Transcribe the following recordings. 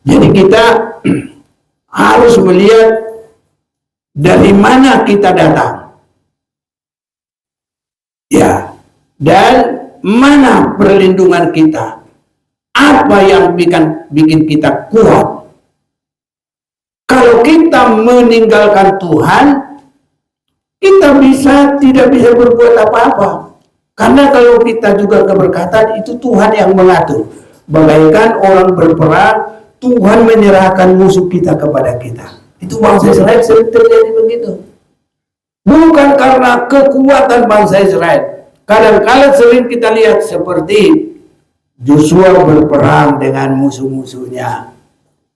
Jadi kita harus melihat dari mana kita datang, ya, dan mana perlindungan kita, apa yang bikin kita kuat. Kalau kita meninggalkan Tuhan, kita tidak bisa berbuat apa-apa. Karena kalau kita juga keberkatan, itu Tuhan yang mengatur. Bagaikan orang berperang, Tuhan menyerahkan musuh kita kepada kita. Itu bangsa Israel sering terjadi begitu. Bukan karena kekuatan bangsa Israel. Kadang-kadang sering kita lihat seperti Joshua berperang dengan musuh-musuhnya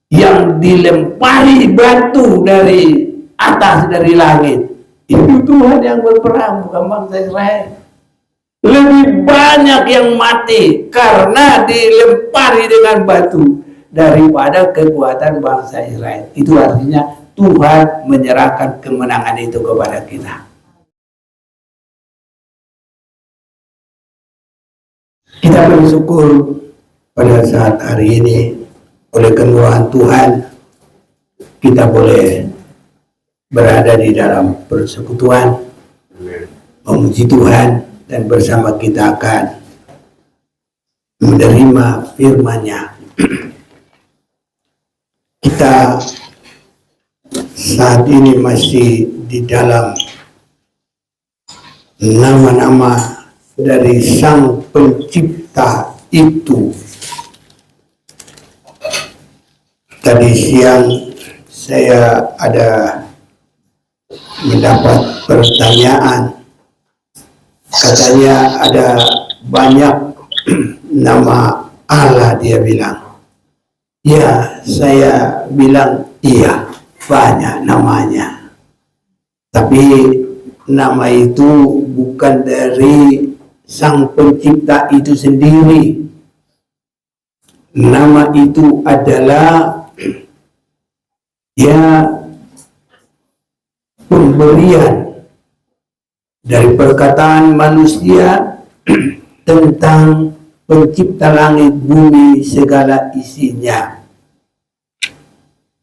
yang dilempari batu dari atas, dari langit. Itu Tuhan yang berperang, bukan bangsa Israel. Lebih banyak yang mati karena dilempari dengan batu daripada kekuatan bangsa Israel. Itu artinya Tuhan menyerahkan kemenangan itu kepada kita. Kita bersyukur pada saat hari ini oleh kemurahan Tuhan kita boleh berada di dalam persekutuan, memuji Tuhan, dan bersama kita akan menerima firman-Nya. Kita saat ini masih di dalam nama-nama dari Sang Pencipta itu. Tadi siang saya ada mendapat pertanyaan, katanya ada banyak nama Allah, dia bilang. Ya, saya bilang iya, banyak namanya. Tapi nama itu bukan dari Sang Pencipta itu sendiri. Nama itu adalah ya pemberian dari perkataan manusia tentang Pencipta langit bumi segala isinya.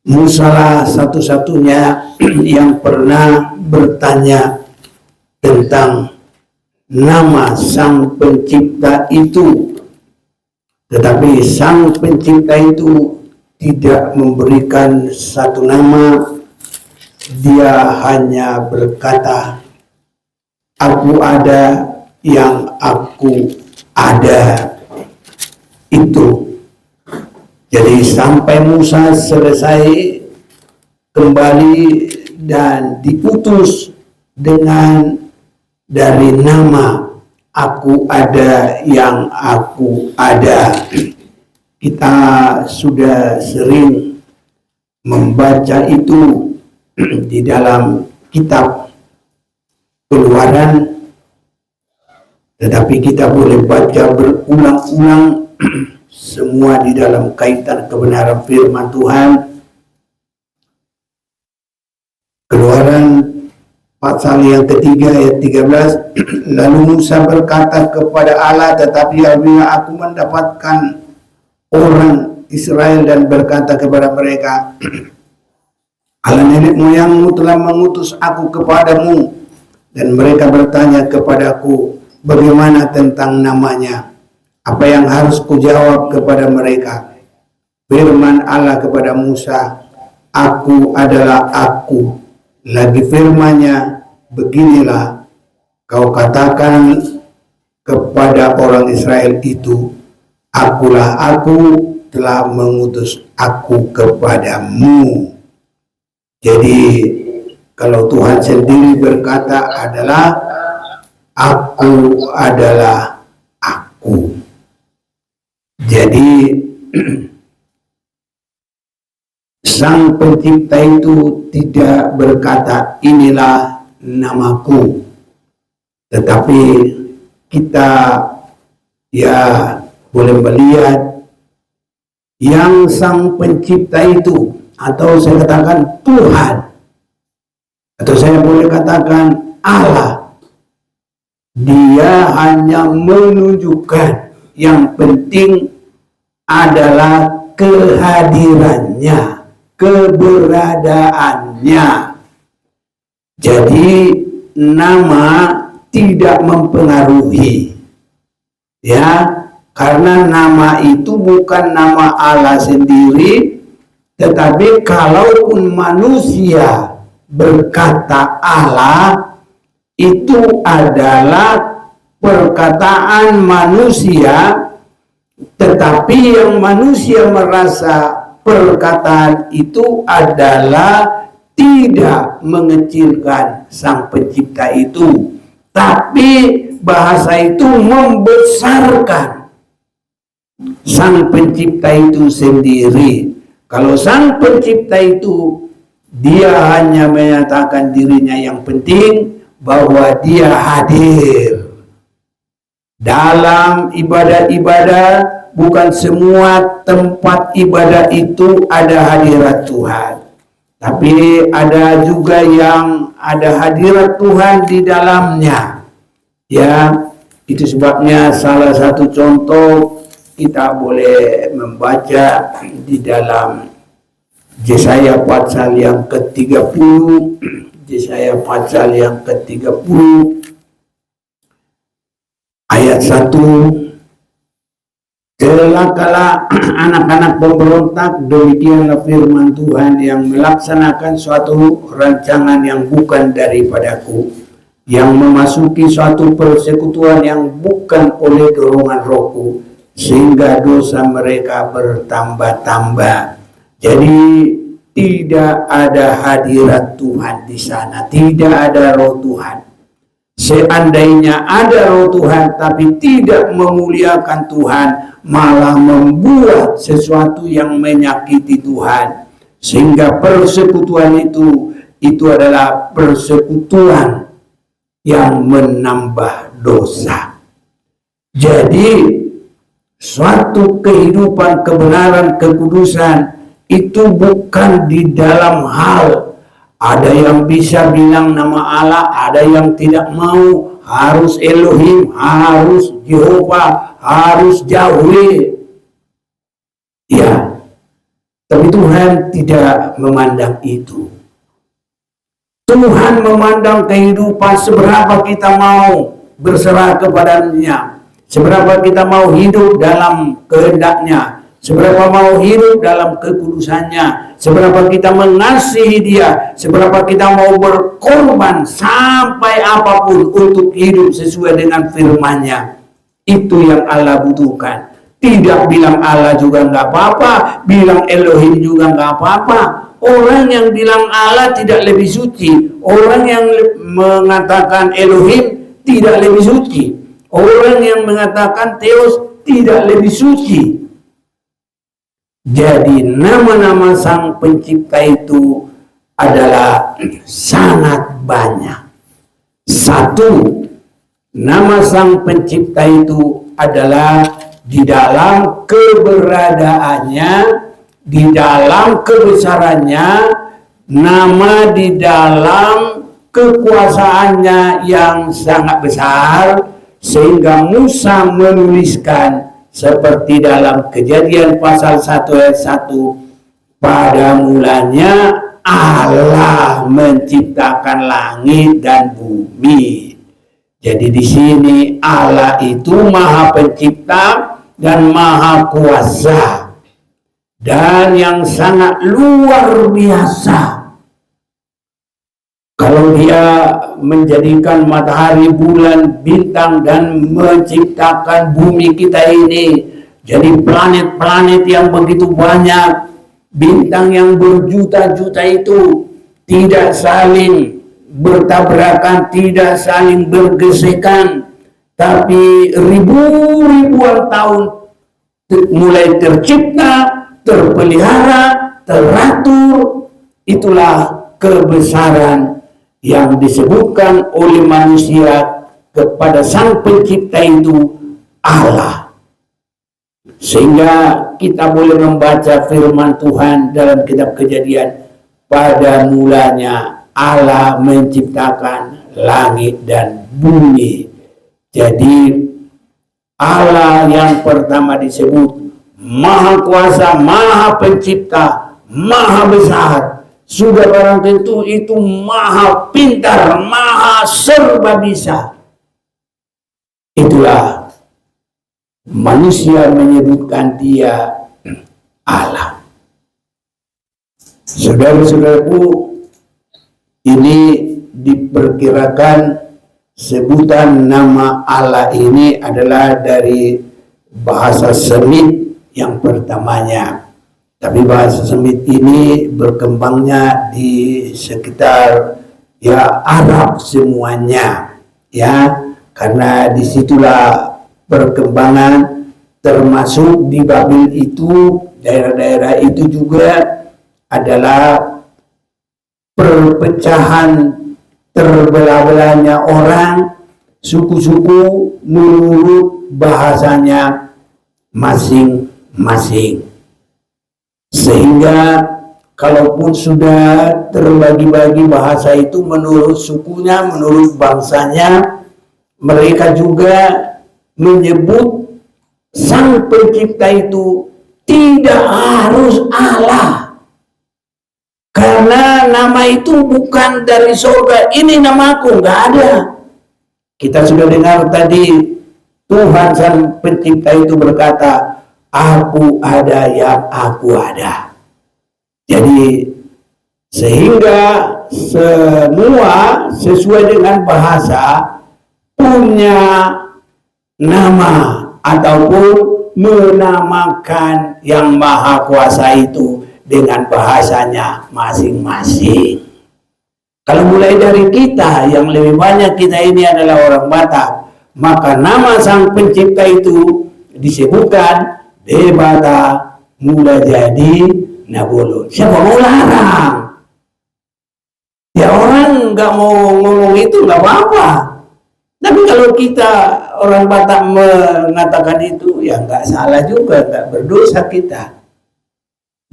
Musalah satu-satunya yang pernah bertanya tentang nama Sang Pencipta itu. Tetapi Sang Pencipta itu tidak memberikan satu nama. Dia hanya berkata, "Aku ada yang aku ada." Itu. Jadi sampai Musa selesai kembali dan diputus dengan dari nama "Aku ada yang aku ada." Kita sudah sering membaca itu di dalam kitab Keluaran, tetapi kita boleh baca berulang-ulang semua di dalam kaitan kebenaran firman Tuhan. Keluaran pasal yang ketiga ayat 13, lalu Musa berkata kepada Allah, "Tetapi apabila aku mendapatkan orang Israel dan berkata kepada mereka, Allah nenek moyangmu telah mengutus aku kepadamu, dan mereka bertanya kepadaku, bagaimana tentang namanya? Apa yang harus kujawab kepada mereka?" Firman Allah kepada Musa, "Aku adalah aku." Lagi firman-Nya, beginilah kau katakan kepada orang Israel itu, "Akulah aku, telah mengutus aku kepadamu." Jadi kalau Tuhan sendiri berkata adalah, "Aku adalah aku." Jadi Sang Pencipta itu tidak berkata, "Inilah namaku." Tetapi kita ya boleh melihat yang Sang Pencipta itu, atau saya katakan Tuhan, atau saya boleh katakan Allah, Dia hanya menunjukkan yang penting adalah kehadirannya, keberadaannya. Jadi nama tidak mempengaruhi, ya, karena nama itu bukan nama Allah sendiri, tetapi kalaupun manusia berkata Allah, itu adalah perkataan manusia, tetapi yang manusia merasa perkataan itu adalah tidak mengecilkan Sang Pencipta itu, tapi bahasa itu membesarkan Sang Pencipta itu sendiri. Kalau Sang Pencipta itu dia hanya menyatakan dirinya yang penting, bahwa dia hadir dalam ibadah-ibadah. Bukan semua tempat ibadah itu ada hadirat Tuhan, tapi ada juga yang ada hadirat Tuhan di dalamnya. Ya, itu sebabnya salah satu contoh kita boleh membaca di dalam Yesaya pasal yang ke-30, Yesaya pasal yang ke-30 ayat 1. Celakalah anak-anak pemberontak, demikianlah firman Tuhan, yang melaksanakan suatu rancangan yang bukan daripadaku, yang memasuki suatu persekutuan yang bukan oleh dorongan rohku, sehingga dosa mereka bertambah-tambah. Jadi tidak ada hadirat Tuhan di sana, tidak ada roh Tuhan. Seandainya ada roh Tuhan tapi tidak memuliakan Tuhan, malah membuat sesuatu yang menyakiti Tuhan, sehingga persekutuan itu adalah persekutuan yang menambah dosa. Jadi suatu kehidupan kebenaran, kekudusan itu bukan di dalam hal ada yang bisa bilang nama Allah, ada yang tidak mau, harus Elohim, harus Jehovah, harus Yahweh. Ya, tapi Tuhan tidak memandang itu. Tuhan memandang kehidupan seberapa kita mau berserah kepadanya, seberapa kita mau hidup dalam kehendaknya, seberapa mau hidup dalam kekudusannya, seberapa kita mengasihi dia, seberapa kita mau berkorban sampai apapun untuk hidup sesuai dengan firman-Nya. Itu yang Allah butuhkan. Tidak bilang Allah juga nggak apa-apa, bilang Elohim juga nggak apa-apa. Orang yang bilang Allah tidak lebih suci, orang yang mengatakan Elohim tidak lebih suci, orang yang mengatakan Theos tidak lebih suci. Jadi nama-nama Sang Pencipta itu adalah sangat banyak. Satu, nama Sang Pencipta itu adalah di dalam keberadaannya, di dalam kebesarannya, nama di dalam kekuasaannya yang sangat besar, sehingga Musa menuliskan seperti dalam Kejadian pasal 1 ayat 1, pada mulanya Allah menciptakan langit dan bumi. Jadi di sini Allah itu Maha Pencipta dan Maha Kuasa, dan yang sangat luar biasa. Kalau dia menjadikan matahari, bulan, bintang, dan menciptakan bumi kita ini jadi planet-planet yang begitu banyak, bintang yang berjuta-juta itu tidak saling bertabrakan, tidak saling bergesekan, tapi ribu-ribuan tahun mulai tercipta, terpelihara, teratur. Itulah kebesaran yang disebutkan oleh manusia kepada Sang Pencipta itu Allah. Sehingga kita boleh membaca firman Tuhan dalam kitab Kejadian, pada mulanya Allah menciptakan langit dan bumi. Jadi Allah yang pertama disebut Maha Kuasa, Maha Pencipta, Maha Besar. Sudah barang tentu itu Maha Pintar, Maha Serba Bisa. Itulah manusia menyebutkan dia Allah. Saudara-saudaraku, ini diperkirakan sebutan nama Allah ini adalah dari bahasa Semit yang pertamanya. Tapi bahasa Semit ini berkembangnya di sekitar ya Arab semuanya, ya, karena disitulah perkembangan, termasuk di Babil itu, daerah-daerah itu juga adalah perpecahan, terbelah-belahnya orang, suku-suku menurut bahasanya masing-masing. Sehingga kalaupun sudah terbagi-bagi bahasa itu menurut sukunya, menurut bangsanya, mereka juga menyebut Sang Pencipta itu tidak harus Allah. Karena nama itu bukan dari surga. Ini namaku, nggak ada. Kita sudah dengar tadi, Tuhan Sang Pencipta itu berkata, Aku ada yang aku ada. Jadi sehingga semua sesuai dengan bahasa punya nama ataupun menamakan yang Maha Kuasa itu dengan bahasanya masing-masing. Kalau mulai dari kita, yang lebih banyak kita ini adalah orang Batak, maka nama Sang Pencipta itu disebutkan Debata Mula Jadi Nabolo. Siapa mau larang? Ya orang nggak mau ngomong itu nggak apa-apa. Tapi kalau kita orang Batak mengatakan itu, ya nggak salah juga, nggak berdosa kita.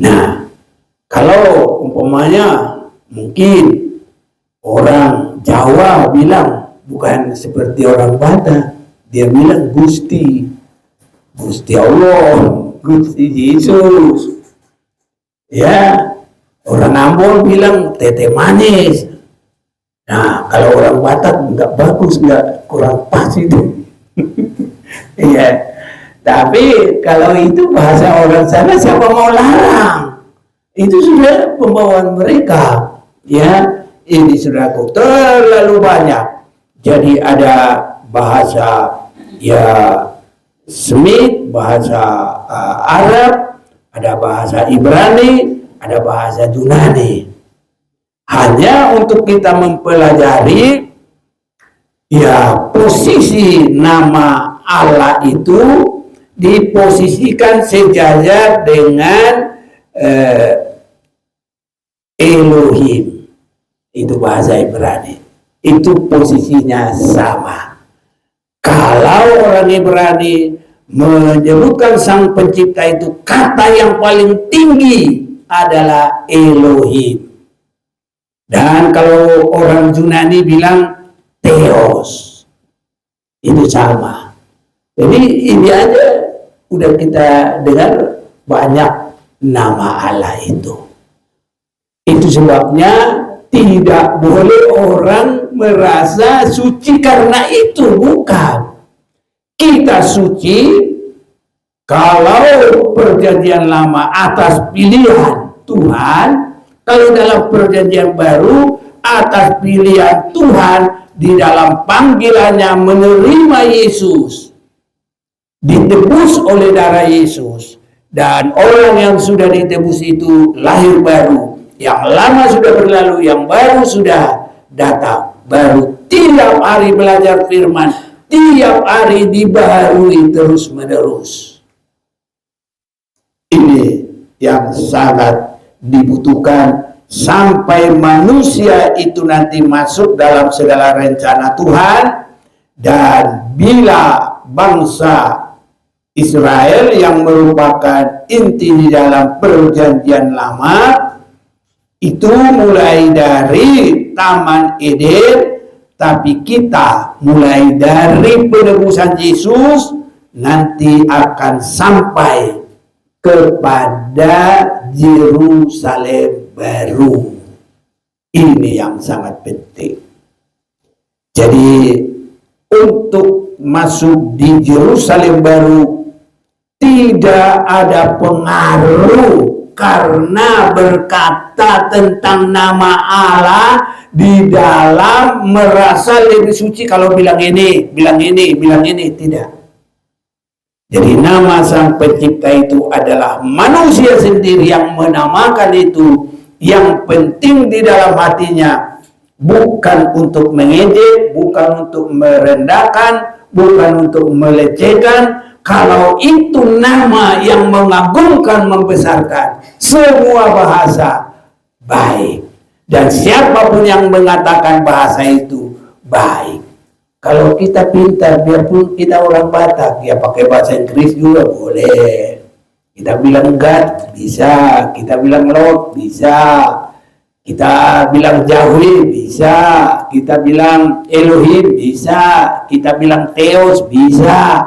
Nah, kalau umpamanya mungkin orang Jawa bilang bukan seperti orang Batak, dia bilang Gusti Allah, Gusti Yesus. Ya, orang Ambon bilang tete manis. Nah, kalau orang Batak nggak bagus, nggak, kurang pas itu. Iya. Tapi kalau itu bahasa orang sana, siapa mau larang? Itu sudah pembawaan mereka. Ya, ini sudah terlalu banyak. Jadi ada bahasa ya Semit, bahasa Arab, ada bahasa Ibrani, ada bahasa Yunani. Hanya untuk kita mempelajari ya posisi nama Allah itu diposisikan sejajar dengan Elohim. Itu bahasa Ibrani. Itu posisinya sama. Kalau orang Ibrani menyebutkan Sang Pencipta itu, kata yang paling tinggi adalah Elohim. Dan kalau orang Yunani bilang Theos. Itu sama. Jadi ini aja udah kita dengar banyak nama Allah itu. Itu sebabnya tidak boleh orang merasa suci karena itu, bukan. Kita suci kalau perjanjian lama atas pilihan Tuhan, kalau dalam perjanjian baru atas pilihan Tuhan di dalam panggilannya menerima Yesus, ditebus oleh darah Yesus, dan orang yang sudah ditebus itu lahir baru. Yang lama sudah berlalu, yang baru sudah datang. Baru tiap hari belajar firman, tiap hari dibaharui terus-menerus. Ini yang sangat dibutuhkan sampai manusia itu nanti masuk dalam segala rencana Tuhan. Dan bila bangsa Israel yang merupakan inti di dalam perjanjian lama, itu mulai dari Taman Eden, tapi kita mulai dari penebusan Yesus nanti akan sampai kepada Yerusalem baru. Ini yang sangat penting. Jadi untuk masuk di Yerusalem baru tidak ada pengaruh karena berkata tentang nama Allah di dalam merasa lebih suci kalau bilang ini, tidak. Jadi nama Sang Pencipta itu adalah manusia sendiri yang menamakan itu. Yang penting di dalam hatinya bukan untuk mengejek, bukan untuk merendahkan, bukan untuk melecehkan. Kalau itu nama yang mengagungkan, membesarkan, semua bahasa baik. Dan siapapun yang mengatakan bahasa itu baik. Kalau kita pintar, biarpun kita orang Batak, ya pakai bahasa Inggris juga boleh. Kita bilang God, bisa. Kita bilang Lord, bisa. Kita bilang Yahweh, bisa. Kita bilang Elohim, bisa. Kita bilang Theos, bisa.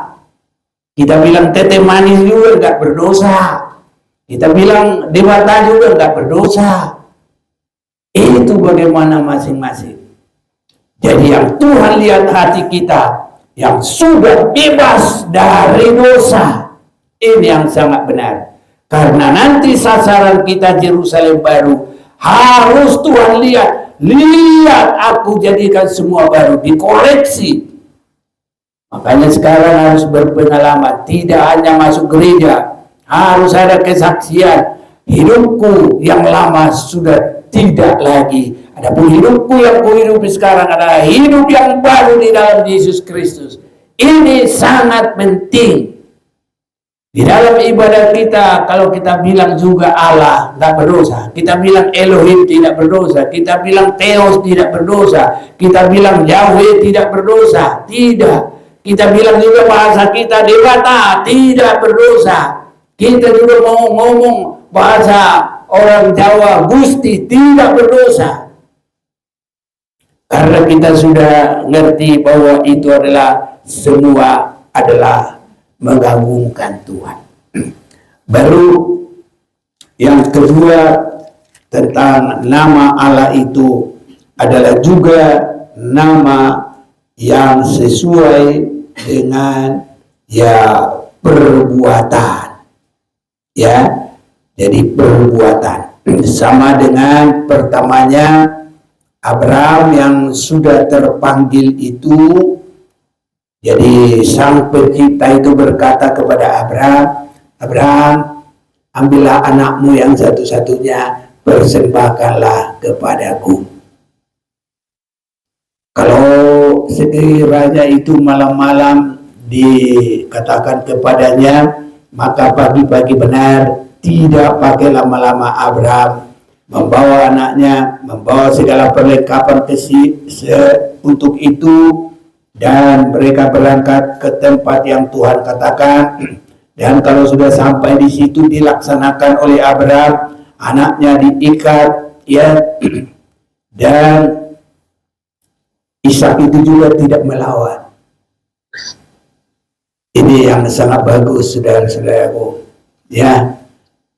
Kita bilang Tete Manis juga nggak berdosa. Kita bilang Dewata juga nggak berdosa. Itu bagaimana masing-masing. Jadi yang Tuhan lihat hati kita yang sudah bebas dari dosa. Ini yang sangat benar. Karena nanti sasaran kita Yerusalem baru. Harus Tuhan lihat. Lihat aku jadikan semua baru. Dikoreksi. Makanya sekarang harus berpengalaman. Tidak hanya masuk gereja. Harus ada kesaksian. Hidupku yang lama sudah tidak lagi. Adapun hidupku yang kuhidupi sekarang adalah hidup yang baru di dalam Yesus Kristus. Ini sangat penting. Di dalam ibadah kita, kalau kita bilang juga Allah tidak berdosa, kita bilang Elohim tidak berdosa, kita bilang Theos tidak berdosa, kita bilang Yahweh tidak berdosa, tidak. Kita bilang juga bahasa kita Dewata tidak berdosa. Kita juga mau ngomong bahasa orang Jawa Gusti tidak berdosa. Karena kita sudah ngerti bahwa itu adalah semua adalah mengagungkan Tuhan. Baru yang kedua tentang nama Allah itu adalah juga nama yang sesuai dengan ya perbuatan. Ya, jadi perbuatan sama dengan pertamanya Abraham yang sudah terpanggil itu. Jadi Sang Pencipta itu berkata kepada Abraham, Abraham, ambillah anakmu yang satu-satunya, persembahkanlah kepadaku. Kalau sekiranya itu malam-malam dikatakan kepadanya, maka pagi-pagi benar, tidak pakai lama-lama Abraham membawa anaknya, membawa segala perlengkapan untuk itu, dan mereka berangkat ke tempat yang Tuhan katakan. Dan kalau sudah sampai di situ dilaksanakan oleh Abraham, anaknya diikat, ya, dan Ishak itu juga tidak melawan. Ini yang sangat bagus, saudara-saudaraku. Ya,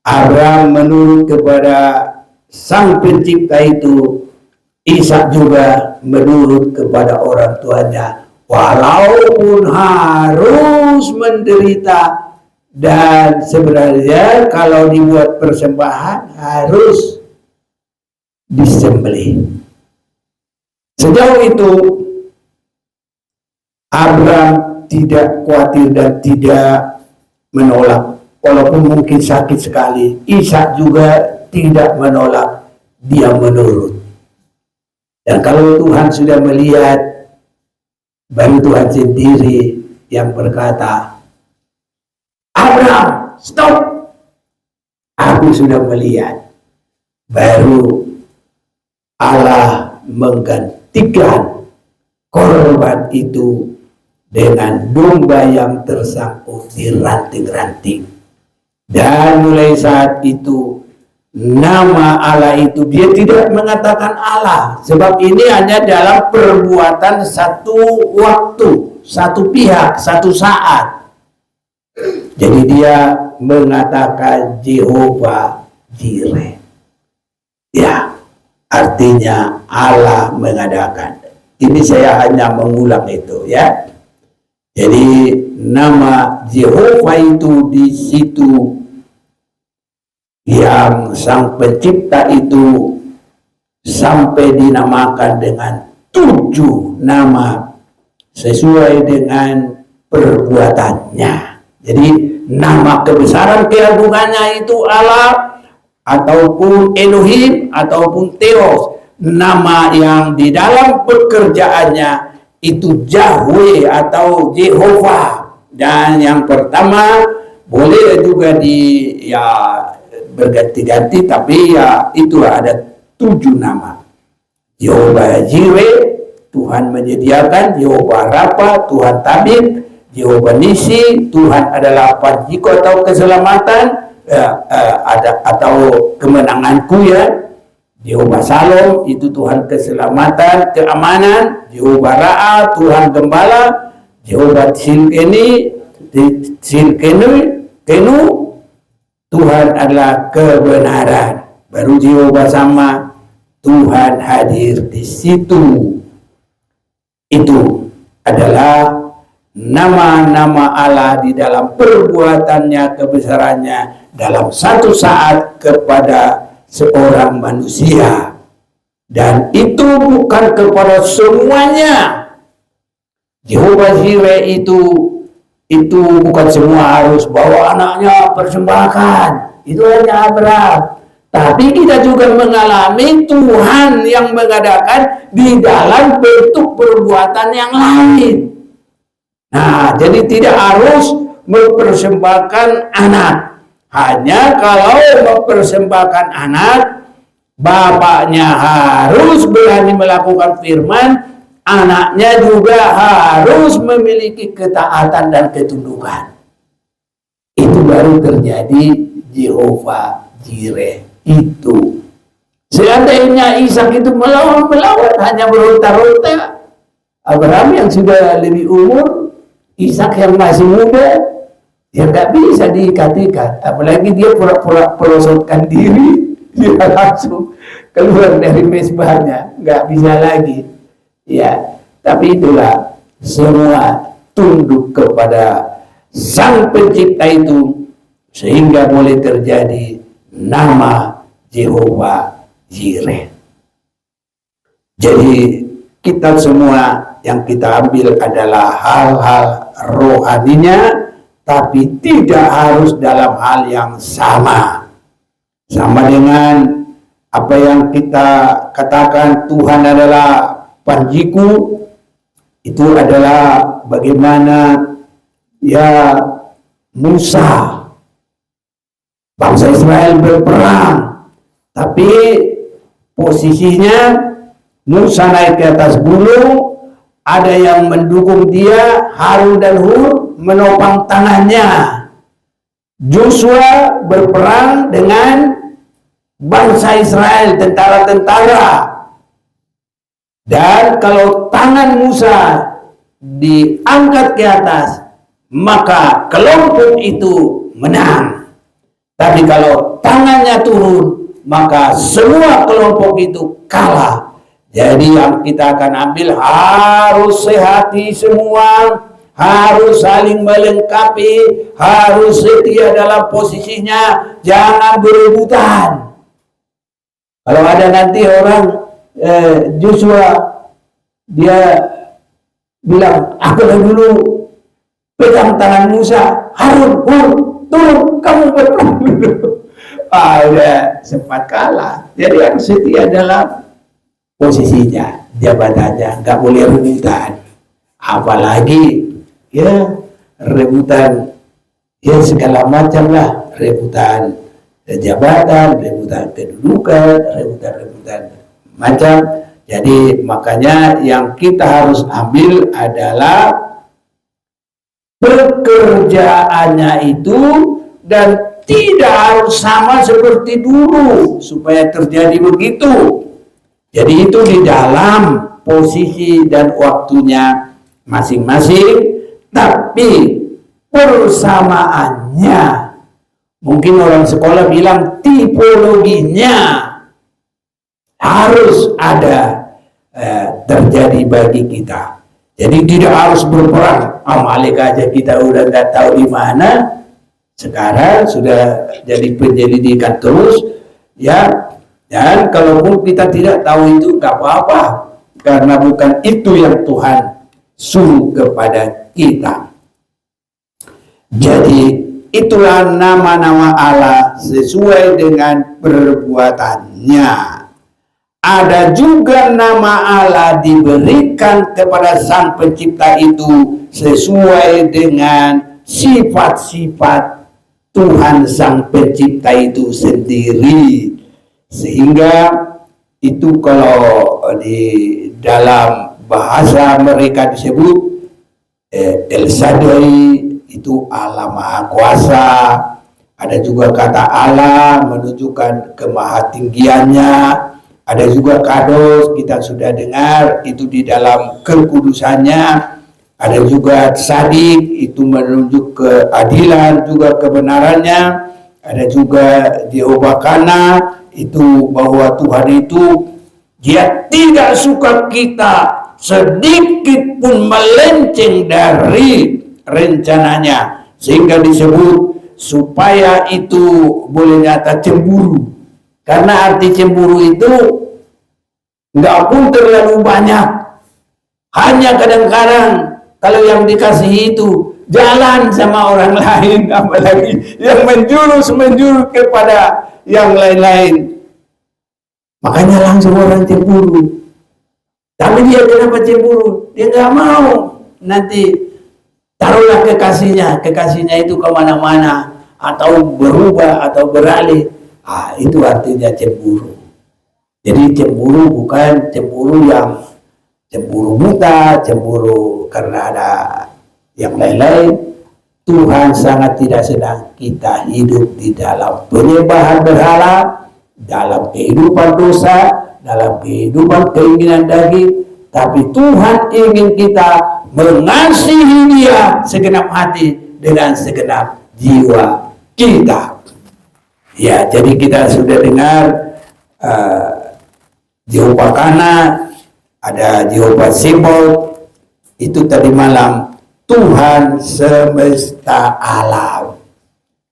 Abraham menurut kepada Sang Pencipta itu, Ishak juga menurut kepada orang tuanya, walaupun harus menderita. Dan sebenarnya kalau dibuat persembahan harus disembelih. Sejauh itu Abraham tidak khawatir dan tidak menolak, walaupun mungkin sakit sekali. Ishak juga tidak menolak, dia menurut. Dan kalau Tuhan sudah melihat, baru Tuhan sendiri yang berkata, Abraham, stop. Aku sudah melihat. Baru Allah menggantikan korban itu dengan domba yang tersangkut di ranting-ranting. Dan mulai saat itu, nama Allah itu dia tidak mengatakan Allah. Sebab ini hanya dalam perbuatan satu waktu, satu pihak, satu saat. Jadi dia mengatakan Jehovah Jireh. Ya, artinya Allah mengadakan. Ini saya hanya mengulang itu ya. Jadi nama Jehovah itu di situ yang Sang Pencipta itu sampai dinamakan dengan 7 nama sesuai dengan perbuatannya. Jadi nama kebesaran keagungannya itu Allah, ataupun Elohim, ataupun Theos. Nama yang di dalam pekerjaannya itu Yahweh atau Jehovah. Dan yang pertama boleh juga berganti-ganti, tapi ya itulah ada 7 nama. Jehovah Jireh, Tuhan menyediakan. Jehovah Rafa, Tuhan tabib. Jehovah Nisi, Tuhan adalah panjiku atau keselamatan, atau kemenanganku ya. Jehovah Shalom, itu Tuhan keselamatan, keamanan. Jehovah Ra'a, Tuhan gembala. Jehovah Tsidkenu, Tuhan adalah kebenaran. Baru Jehovah Sama, Tuhan hadir di situ. Itu adalah nama-nama Allah di dalam perbuatannya, kebesarannya dalam satu saat kepada seorang manusia. Dan itu bukan kepada semuanya. Jehovah Jireh itu bukan semua harus bawa anaknya persembahkan. Itu hanya Abraham. Tapi kita juga mengalami Tuhan yang mengadakan di dalam bentuk perbuatan yang lain. Nah, jadi tidak harus mempersembahkan anak. Hanya kalau mempersembahkan anak, bapaknya harus berani melakukan firman, anaknya juga harus memiliki ketaatan dan ketundukan. Itu baru terjadi Jehovah Jireh. Itu seandainya Ishak itu melawan hanya beronta-ronta, Abraham yang sudah lebih umur, Ishak yang masih muda, ya nggak bisa diikat-ikat. Apalagi dia pura-pura pelosotkan diri, dia langsung keluar dari mezbahnya, nggak bisa lagi. Ya, tapi itulah semua tunduk kepada Sang Pencipta itu, sehingga boleh terjadi nama Jehovah Jireh. Jadi kita semua yang kita ambil adalah hal-hal rohaninya, tapi tidak harus dalam hal yang sama. Sama dengan apa yang kita katakan Tuhan adalah panjiku, itu adalah bagaimana ya Musa, bangsa Israel berperang, tapi posisinya Musa naik ke atas gunung, ada yang mendukung dia, Harun dan Hur menopang tangannya. Joshua berperang dengan bangsa Israel, tentara-tentara. Dan kalau tangan Musa diangkat ke atas, maka kelompok itu menang. Tapi kalau tangannya turun, maka semua kelompok itu kalah. Jadi yang kita akan ambil harus sehati semua, harus saling melengkapi, harus setia dalam posisinya, jangan berebutan. Kalau ada nanti orang Joshua, dia bilang, aku dulu pegang tangan Musa, Harun, turun, kamu berperang dulu. Udah sempat kalah. Jadi yang setia dalam posisinya, jabatannya, nggak boleh rebutan. Apalagi ya rebutan ya segala macam lah, rebutan jabatan, rebutan kedudukan, rebutan macam. Jadi makanya yang kita harus ambil adalah pekerjaannya itu, dan tidak harus sama seperti dulu supaya terjadi begitu. Jadi itu di dalam posisi dan waktunya masing-masing, tapi persamaannya Mungkin orang sekolah bilang tipologinya harus ada terjadi bagi kita. Jadi tidak harus berperang. Malik aja kita udah nggak tahu di mana. Sekarang sudah jadi penyelidikan terus, ya. Dan kalaupun kita tidak tahu itu nggak apa-apa, karena bukan itu yang Tuhan suruh kepada kita. Jadi itulah nama-nama Allah sesuai dengan perbuatannya. Ada juga nama Allah diberikan kepada Sang Pencipta itu sesuai dengan sifat-sifat Tuhan Sang Pencipta itu sendiri. Sehingga itu kalau di dalam bahasa mereka disebut El Shaddai, itu Allah Maha Kuasa. Ada juga kata Allah menunjukkan kemahatinggiannya. Ada juga Kados, kita sudah dengar itu di dalam kekudusannya. Ada juga Sadik, itu menunjuk keadilan juga kebenarannya. Ada juga Jehovah Kana, itu bahwa Tuhan itu dia tidak suka kita sedikit pun melenceng dari rencananya, sehingga disebut supaya itu boleh nyata cemburu. Karena arti cemburu itu nggak pun terlalu banyak, hanya kadang-kadang kalau yang dikasih itu jalan sama orang lain, apalagi yang menjurus kepada yang lain-lain, makanya langsung orang cemburu. Tapi dia kenapa cemburu? Dia nggak mau nanti taruhlah kekasihnya itu kemana-mana, atau berubah atau beralih. Itu artinya cemburu. Jadi cemburu bukan cemburu yang cemburu buta, cemburu karena ada yang lain-lain. Tuhan sangat tidak senang kita hidup di dalam penyembahan berhala, dalam kehidupan dosa, dalam kehidupan keinginan daging. Tapi Tuhan ingin kita mengasihi Dia segenap hati dengan segenap jiwa kita. Ya, jadi kita sudah dengar Jehovah Kana, ada Jehovah Sebot, itu tadi malam Tuhan semesta alam.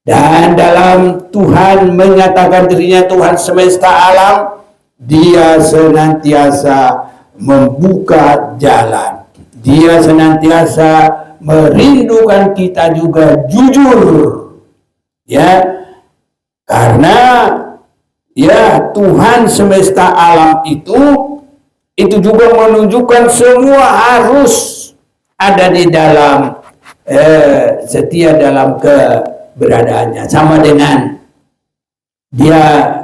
Dan dalam Tuhan menyatakan dirinya Tuhan semesta alam, Dia senantiasa membuka jalan. Dia senantiasa merindukan kita juga jujur. Ya, karena ya Tuhan semesta alam itu juga menunjukkan semua harus ada di dalam setia dalam keberadaannya. Sama dengan Dia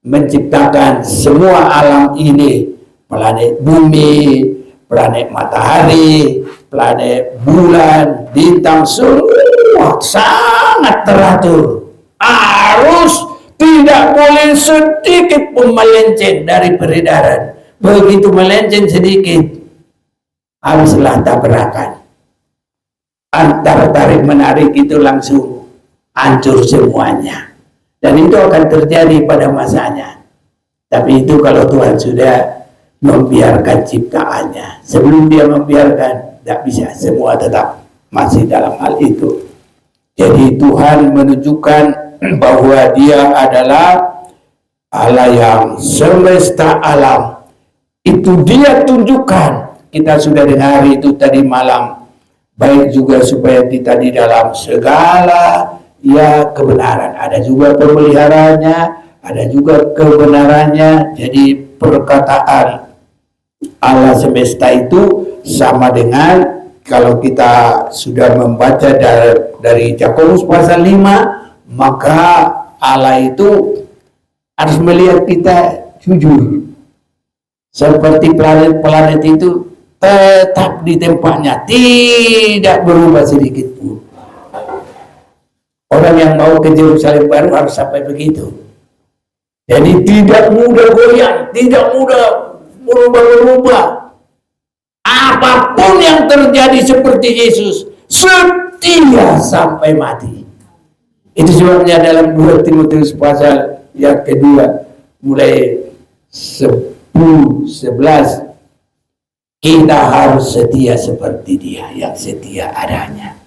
menciptakan semua alam ini, planet bumi, planet matahari, planet bulan, bintang, semua sangat teratur. Harus tidak boleh sedikit pun melenceng dari peredaran. Begitu melenceng sedikit, haruslah tabrakan. Antara tarik menarik itu langsung hancur semuanya. Dan itu akan terjadi pada masanya. Tapi itu kalau Tuhan sudah membiarkan ciptaannya. Sebelum Dia membiarkan, tidak bisa. Semua tetap masih dalam hal itu. Jadi Tuhan menunjukkan bahwa Dia adalah Allah yang semesta alam. Itu Dia tunjukkan. Kita sudah dengar itu tadi malam. Baik juga supaya kita di dalam segala ya kebenaran. Ada juga pemeliharaannya, ada juga kebenarannya. Jadi perkataan Allah semesta itu sama dengan kalau kita sudah membaca dari Yakobus pasal 5, maka Allah itu harus melihat kita jujur. Seperti planet-planet itu tetap di tempatnya, tidak berubah sedikit pun. Orang yang mau ke Yerusalem baru harus sampai begitu. Jadi tidak mudah goyang, tidak mudah berubah-ubah. Apapun yang terjadi seperti Yesus, setia sampai mati. Itu sebabnya dalam 2 Timotius pasal yang kedua mulai 10-11 kita harus setia seperti dia yang setia adanya.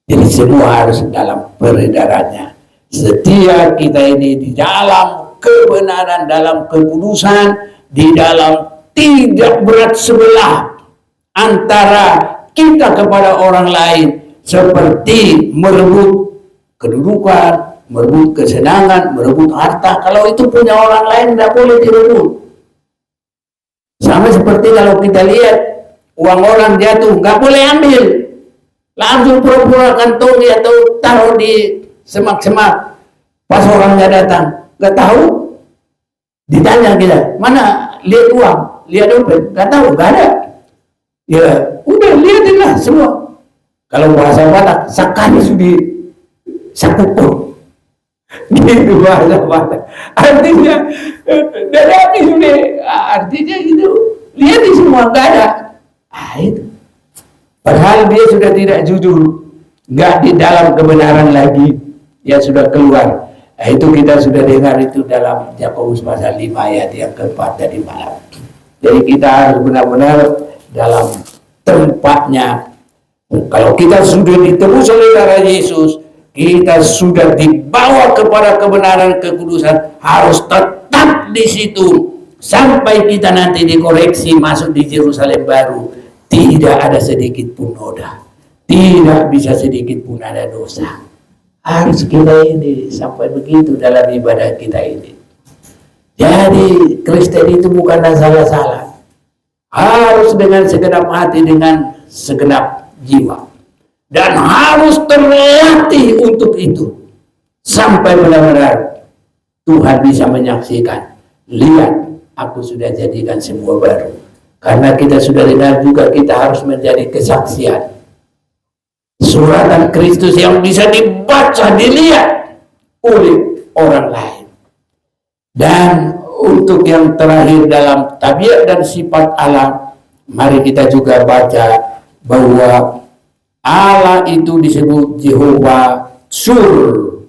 Jadi semua harus dalam peredarannya. Setia kita ini di dalam kebenaran, dalam kekudusan, di dalam tidak berat sebelah antara kita kepada orang lain, seperti merebut kedudukan, merebut kesenangan, merebut harta. Kalau itu punya orang lain tidak boleh direbut. Sama seperti kalau kita lihat uang orang jatuh, nggak boleh ambil, langsung pura-pura kantongi atau taruh di semak-semak. Pas orangnya datang, nggak tahu, ditanya kita, mana lihat uang, lihat dompet, nggak tahu, nggak ada. Ya udah lihatinlah semua. Kalau bahasa Batak, sakani sudi sakupur. Gitu bahasa Batak. Artinya dari sudah, artinya itu lihat di semua nggak ada. Itu. Padahal dia sudah tidak jujur, nggak di dalam kebenaran lagi, dia sudah keluar. Itu kita sudah dengar itu dalam Yakobus pasal 5 ayat yang keempat tadi malam. Jadi kita harus benar-benar dalam tempatnya. Kalau kita sudah ditebus oleh darah Yesus, kita sudah dibawa kepada kebenaran kekudusan, harus tetap di situ sampai kita nanti dikoreksi masuk di Yerusalem baru. Tidak ada sedikit pun noda, tidak bisa sedikit pun ada dosa. Harus kita ini sampai begitu dalam ibadah kita ini. Jadi Kristen itu bukan salah-salah, harus dengan segenap hati, dengan segenap jiwa, dan harus terlatih untuk itu sampai benar-benar Tuhan bisa menyaksikan, lihat aku sudah jadikan semua baru. Karena kita sudah dengar juga kita harus menjadi kesaksian, suratan Kristus yang bisa dibaca, dilihat oleh orang lain. Dan untuk yang terakhir dalam tabiat dan sifat Allah, mari kita juga baca bahwa Allah itu disebut Jehovah Sur,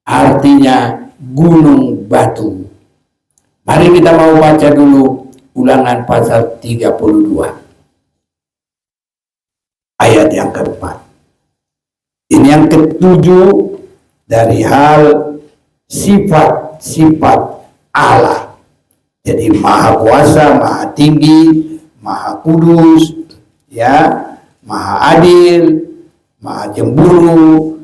artinya gunung batu. Mari kita mau baca dulu Ulangan pasal 32 ayat yang keempat. Ini yang ketujuh dari hal sifat-sifat Allah. Jadi maha kuasa, maha tinggi, maha kudus, ya, maha adil, maha cemburu,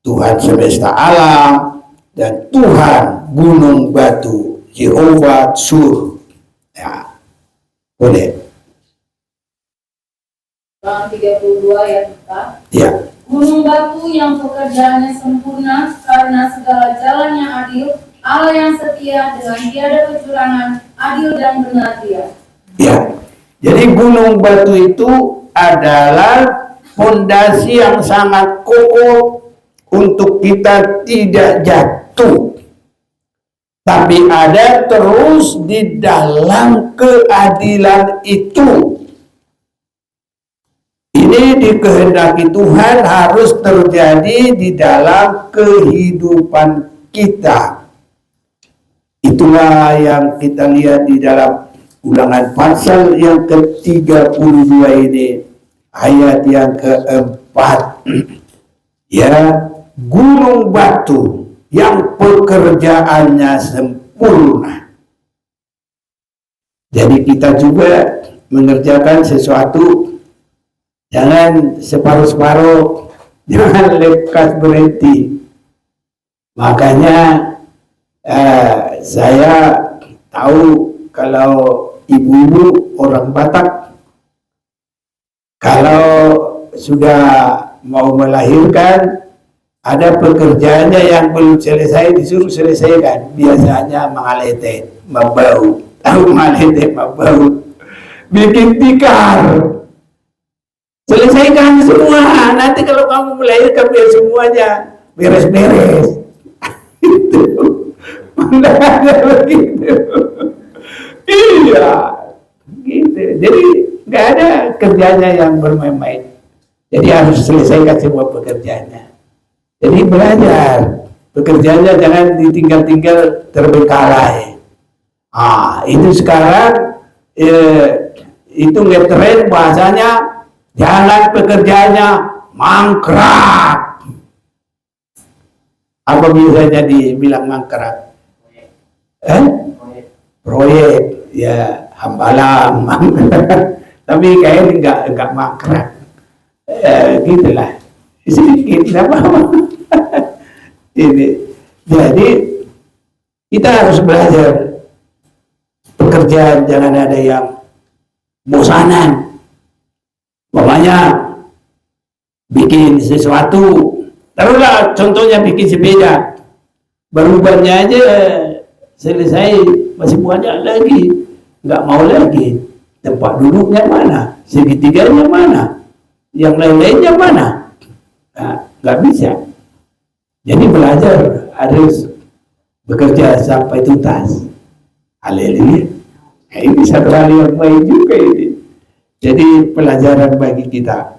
Tuhan semesta alam, dan Tuhan gunung batu, Jehovah Sur. Ya, boleh. Ulangan 32 ayat 4. Ya. Gunung batu yang pekerjaannya sempurna karena segala jalannya adil, Allah yang setia dengan tiada kecurangan, adil dan benar dia. Ya. Jadi gunung batu itu adalah fondasi yang sangat kokoh untuk kita tidak jatuh. Tapi ada terus di dalam keadilan itu. Ini dikehendaki Tuhan harus terjadi di dalam kehidupan kita. Itulah yang kita lihat di dalam Ulangan pasal yang ke-32 ini, ayat yang keempat. Ya, gunung batu yang pekerjaannya sempurna. Jadi kita juga mengerjakan sesuatu, jangan separuh-separuh, jangan lekas berhenti. Makanya saya tahu kalau ibu-ibu orang Batak, kalau sudah mau melahirkan, ada pekerjaannya yang belum selesai disuruh selesaikan. Biasanya mengalete, membau. Tahu mengalete, membau. Bikin tikar. Selesaikan semua. Nanti kalau kamu melahirkan biar semuanya beres-beres. Itu. Makanya begitu. Iya. Gitu. Jadi nggak ada kerjanya yang bermain-main. Jadi harus selesaikan semua pekerjaannya. Jadi belajar, pekerjaannya jangan ditinggal-tinggal terbengkalai. Itu sekarang itu ngetren bahasanya, jangan pekerjaannya mangkrak. Apa biasanya dibilang mangkrak? Proyek, ya hambalang, tapi kayaknya enggak mangkrak. Gitulah, sedikit apa? Ini, jadi kita harus belajar pekerjaan, jangan ada yang bosanan. Pokoknya bikin sesuatu, taruhlah contohnya bikin sepeda, berubahnya aja selesai masih banyak lagi, nggak mau lagi. Tempat duduknya mana, segitiganya mana, yang lain-lainnya mana, nggak bisa. Jadi belajar harus bekerja sampai tuntas. Haleluya. Ini satu hal yang baik juga ini. Jadi pelajaran bagi kita.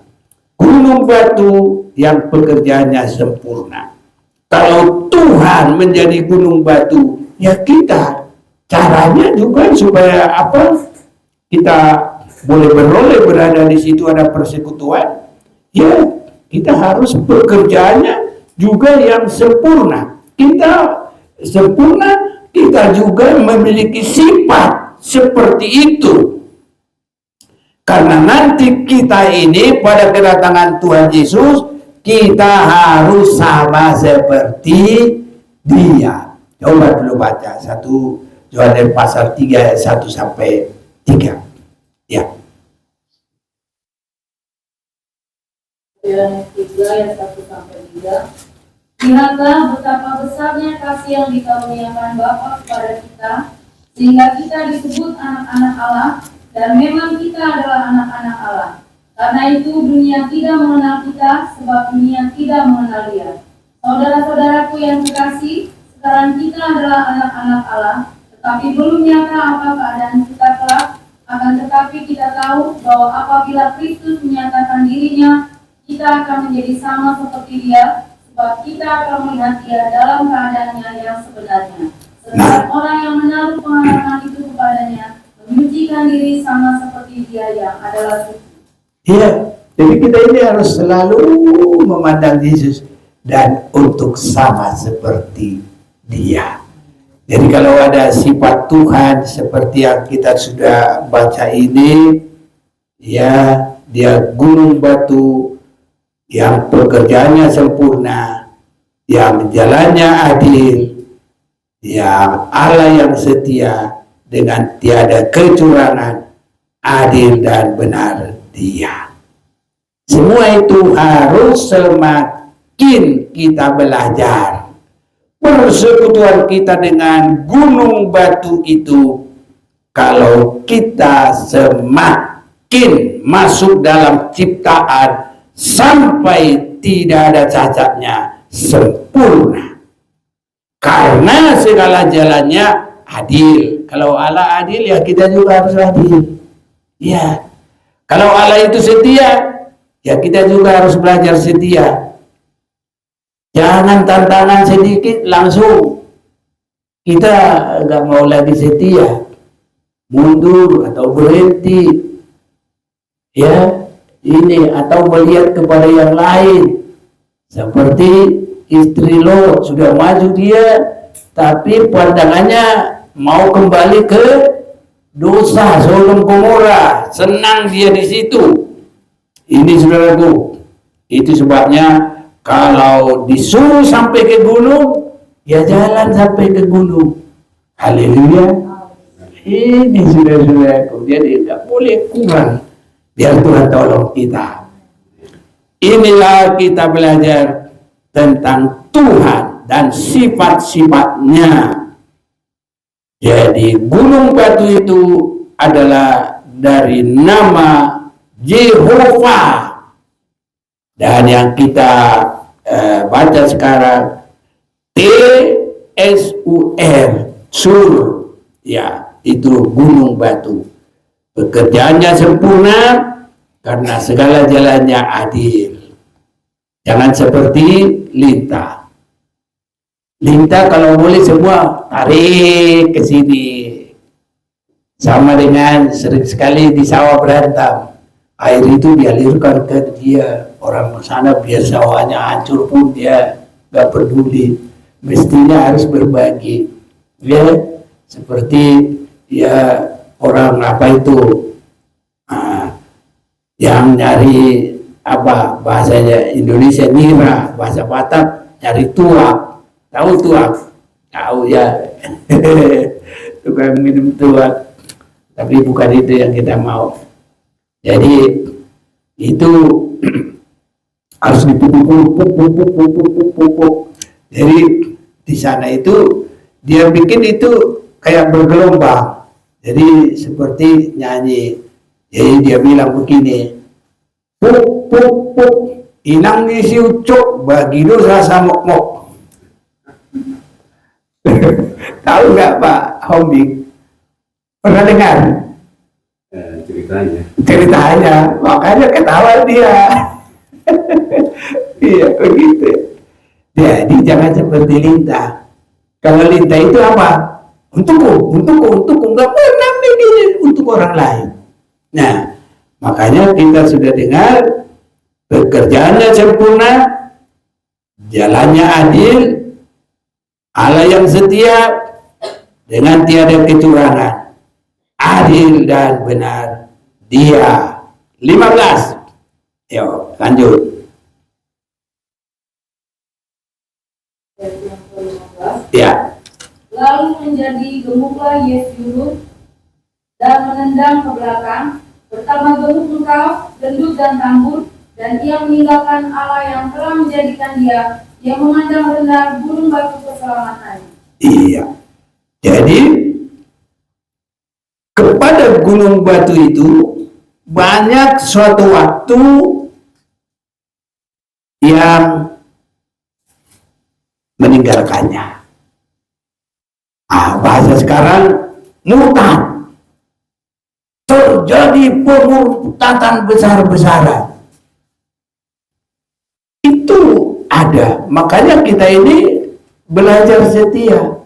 Gunung batu yang pekerjaannya sempurna. Kalau Tuhan menjadi gunung batu, ya kita caranya juga supaya apa? Kita boleh beroleh berada di situ, ada persekutuan. Ya, kita harus pekerjaannya juga yang sempurna. Kita sempurna, kita juga memiliki sifat seperti itu. Karena nanti kita ini pada kedatangan Tuhan Yesus, kita harus sama seperti Dia. Coba dulu baca 1 Yohanes pasal 3 ayat 1 sampai 3. Ya. Yohanes 3 ayat 1 sampai 3. Lihatlah betapa besarnya kasih yang dikaruniakan Bapa kepada kita, sehingga kita disebut anak-anak Allah, dan memang kita adalah anak-anak Allah. Karena itu dunia tidak mengenal kita, sebab dunia tidak mengenal Dia. Saudara-saudaraku yang kekasih, sekarang kita adalah anak-anak Allah, tetapi belum nyata apa keadaan kita kelak. Akan tetapi kita tahu bahwa apabila Kristus menyatakan dirinya, kita akan menjadi sama seperti Dia, sebab kita akan melihat Dia dalam keadaannya yang sebenarnya. Sedangkan orang yang menaruh pengharapan itu kepadanya menyucikan diri sama seperti Dia yang adalah suci. Iya, jadi kita ini harus selalu memandang Yesus dan untuk sama seperti Dia. Jadi kalau ada sifat Tuhan seperti yang kita sudah baca ini, ya, Dia gunung batu yang pekerjaannya sempurna, yang jalannya adil, yang Allah yang setia dengan tiada kecurangan, adil dan benar Dia. Semua itu harus semakin kita belajar. Persekutuan kita dengan gunung batu itu, kalau kita semakin masuk dalam ciptaan sampai tidak ada cacatnya, sempurna. Karena segala jalannya adil. Kalau Allah adil, ya kita juga harus adil. Ya. Kalau Allah itu setia, ya kita juga harus belajar setia. Jangan tantangan sedikit langsung kita nggak mau lagi setia, mundur atau berhenti, ya ini, atau melihat kepada yang lain. Seperti istri Lot, sudah maju dia, tapi pandangannya mau kembali ke dosa Sodom Gomora, senang dia di situ. Ini saudaraku, itu sebabnya kalau disuruh sampai ke gunung, ya jalan sampai ke gunung. Haleluya. Ini saudara-saudaraku, jadi tidak boleh kurang. Biar Tuhan tolong kita. Inilah kita belajar tentang Tuhan dan sifat-sifatnya. Jadi gunung batu itu adalah dari nama Jehovah. Dan yang kita baca sekarang T-S-U-R, Sur, ya itu gunung batu. Pekerjaannya sempurna karena segala jalannya adil. Jangan seperti lintah. Lintah kalau boleh semua tarik ke sini. Sama dengan sering sekali di sawah berantam. Air itu dialirkan ke dia. Orang sana biar sawahnya hancur pun dia gak peduli. Mestinya harus berbagi. Ya, seperti ya orang apa itu yang nyari apa bahasanya Indonesia nira, bahasa Batak nyari tuak. Tahu tuak? Tahu ya. Tukang minum tuak. Tapi bukan itu yang kita mau. Jadi itu harus dipupuk. Jadi di sana itu dia bikin itu kayak bergelombang. Jadi seperti nyanyi. Jadi dia bilang begini, puk puk puk, inang isi ucuk bagi dosa samok-mok. Tahu nggak Pak Hombing? Pernah dengar? Ceritanya, makanya ketawa dia. Iya begitu. Jadi jangan seperti lintah. Kalau lintah itu apa? Untukku, nggak pernah mikirin untuk orang lain. Nah, makanya kita sudah dengar pekerjaannya sempurna, jalannya adil, Allah yang setia dengan tiada kecurangan, adil dan benar dia. 15. Yuk lanjut. Ya. Lalu menjadi gemuklah Yesus dan menendang ke belakang, pertama gemuk engkau, gendut dan tambur, dan ia meninggalkan Allah yang telah menjadikan dia, yang memandang rendah gunung batu keselamatan. Iya. Jadi kepada gunung batu itu banyak suatu waktu yang meninggalkannya. Bahasa sekarang murtad. Terjadi pemurtadan besar-besaran. Itu ada. Makanya kita ini belajar setia.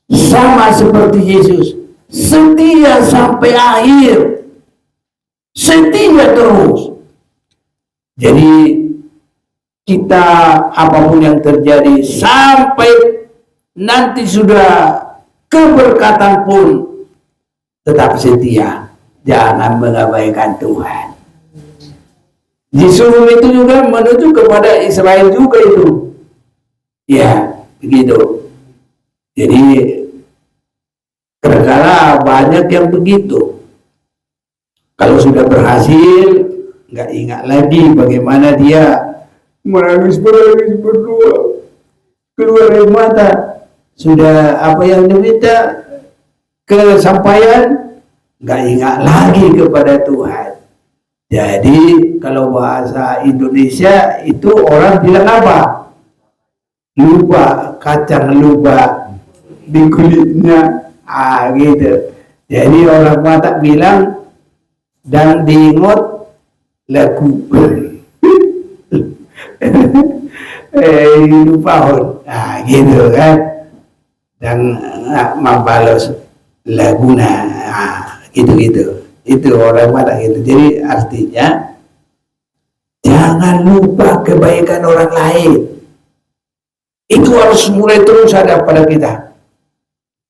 Sama seperti Yesus. Setia sampai akhir. Setia terus. Jadi kita apapun yang terjadi sampai nanti sudah keberkatan pun tetap setia, jangan mengabaikan Tuhan. Disuruh itu juga menuju kepada Israel juga itu, ya begitu. Jadi kadang-kadang banyak yang begitu. Kalau sudah berhasil, nggak ingat lagi bagaimana dia menangis berdua, keluar air mata. Sudah apa yang diminta kesampaian, nggak ingat lagi kepada Tuhan. Jadi kalau bahasa Indonesia itu orang bilang apa? Lupa, kacang lupa di kulitnya, gitu. Jadi orang Batak bilang dan diingot lagu. Lupahon, gitu kan. Dan membalas laguna, gitu-gitu. Itu orang Batak gitu. Jadi artinya jangan lupa kebaikan orang lain. Itu harus mulai terus ada pada kita.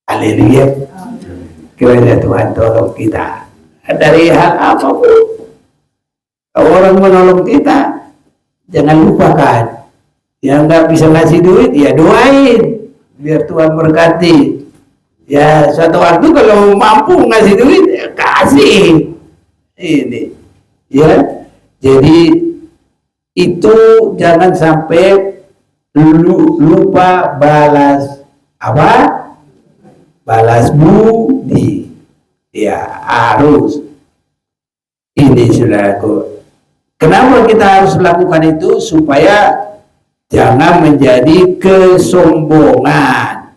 Haleluya. Kiranya Tuhan tolong kita dari hal apapun. Kalau orang menolong kita, jangan lupakan. Yang nggak bisa ngasih duit, ya doain biar Tuhan berkati. Ya suatu waktu kalau mampu ngasih duit, ya kasih. Ini, ya. Jadi itu jangan sampai lupa balas apa? Balas budi. Ya harus. Ini saudaraku. Kenapa kita harus lakukan itu? Supaya jangan menjadi kesombongan,